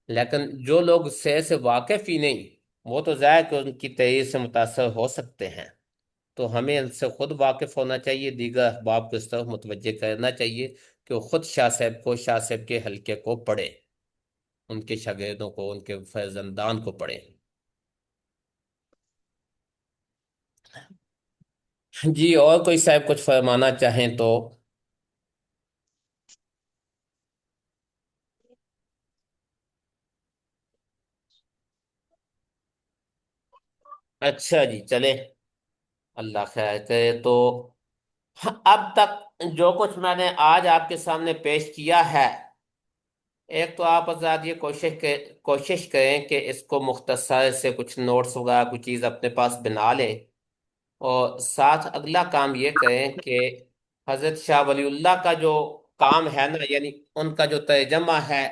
لیکن جو لوگ سے واقف ہی نہیں، وہ تو ظاہر کہ ان کی تحریر سے متاثر ہو سکتے ہیں، تو ہمیں ان سے خود واقف ہونا چاہیے، دیگر احباب کو اس طرف متوجہ کرنا چاہیے کہ وہ خود شاہ صاحب کو، شاہ صاحب کے حلقے کو پڑھے، ان کے شاگردوں کو، ان کے فرزندان کو پڑھے۔ جی اور کوئی صاحب کچھ فرمانا چاہیں تو؟ اچھا جی چلے، اللہ خیر کرے۔ تو اب تک جو کچھ میں نے آج آپ کے سامنے پیش کیا ہے، ایک تو آپ حضرات یہ کوشش کریں کہ اس کو مختصر سے کچھ نوٹس وغیرہ کوئی چیز اپنے پاس بنا لیں، اور ساتھ اگلا کام یہ کریں کہ حضرت شاہ ولی اللہ کا جو کام ہے نا، یعنی ان کا جو ترجمہ ہے،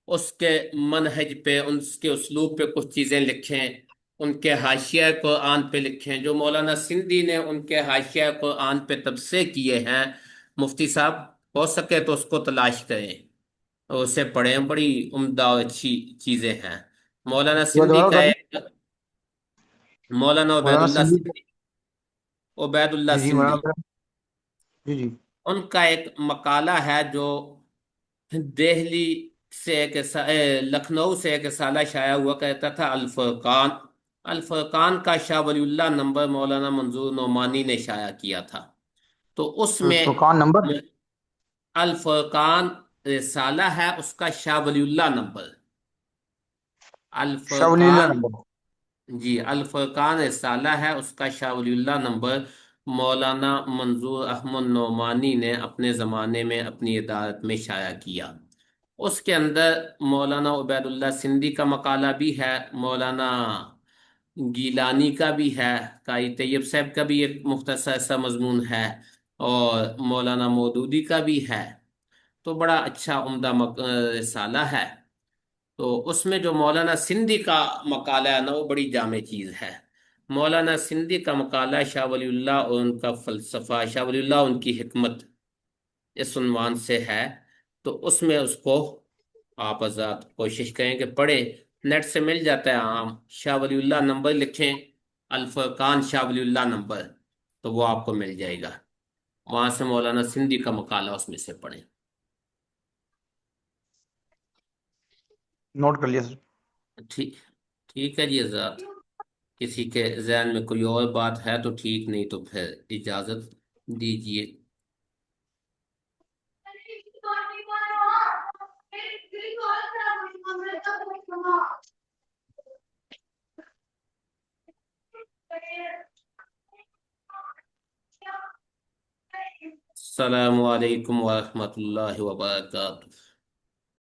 اس کے منہج پہ، ان کے اسلوب پہ کچھ چیزیں لکھیں، ان کے حاشیہ قرآن پہ لکھیں، جو مولانا سندھی نے ان کے حاشیہ قرآن پہ تبصرے کیے ہیں، مفتی صاحب ہو سکے تو اس کو تلاش کریں اور اسے پڑھیں، بڑی عمدہ اور اچھی چیزیں ہیں۔ مولانا وہ سندھی دوبارہ کا بتا دیں۔ ایک، مولانا عبید مولانا اللہ سندھی۔ سندھی، عبید اللہ جی جی سندھی، مولانا، جی جی ان کا ایک مقالہ ہے جو دہلی سے لکھنؤ سے ایک رسالہ شائع ہوا کرتا تھا، الفرقان۔ الفرقان کا شاہ ولی اللہ نمبر مولانا منظور نعمانی نے شائع کیا تھا، تو اس میں الفرقان نمبر الفرقان رسالہ ہے، اس کا شاہ ولی اللہ نمبر، شاہ ولی اللہ الفرقان، نمبر۔ جی الفرقان رسالہ ہے، اس کا شاہ ولی اللہ نمبر مولانا منظور احمد نعمانی نے اپنے زمانے میں اپنی ادارت میں شائع کیا۔ اس کے اندر مولانا عبید اللہ سندھی کا مقالہ بھی ہے، مولانا گیلانی کا بھی ہے، قاری طیب صاحب کا بھی ایک مختصر سا مضمون ہے، اور مولانا مودودی کا بھی ہے، تو بڑا اچھا عمدہ رسالہ ہے۔ تو اس میں جو مولانا سندھی کا مقالہ ہے نا، وہ بڑی جامع چیز ہے۔ مولانا سندھی کا مقالہ شاہ ولی اللہ اور ان کا فلسفہ، شاہ ولی اللہ ان کی حکمت، اس عنوان سے ہے، تو اس میں اس کو آپ آزاد کوشش کریں کہ پڑھیں، نیٹ سے مل جاتا ہے عام، شاہ ولی اللہ نمبر لکھیں، الفرقان شاہ ولی اللہ نمبر، تو وہ آپ کو مل جائے گا، وہاں سے مولانا سندھی کا مقالہ اس میں سے پڑھیں۔ نوٹ کر لیا سر۔ ٹھیک، ٹھیک ہے جی حضرات، کسی کے ذہن میں کوئی اور بات ہے تو ٹھیک، نہیں تو پھر اجازت دیجیے۔ السلام علیکم ورحمۃ اللہ وبرکاتہ۔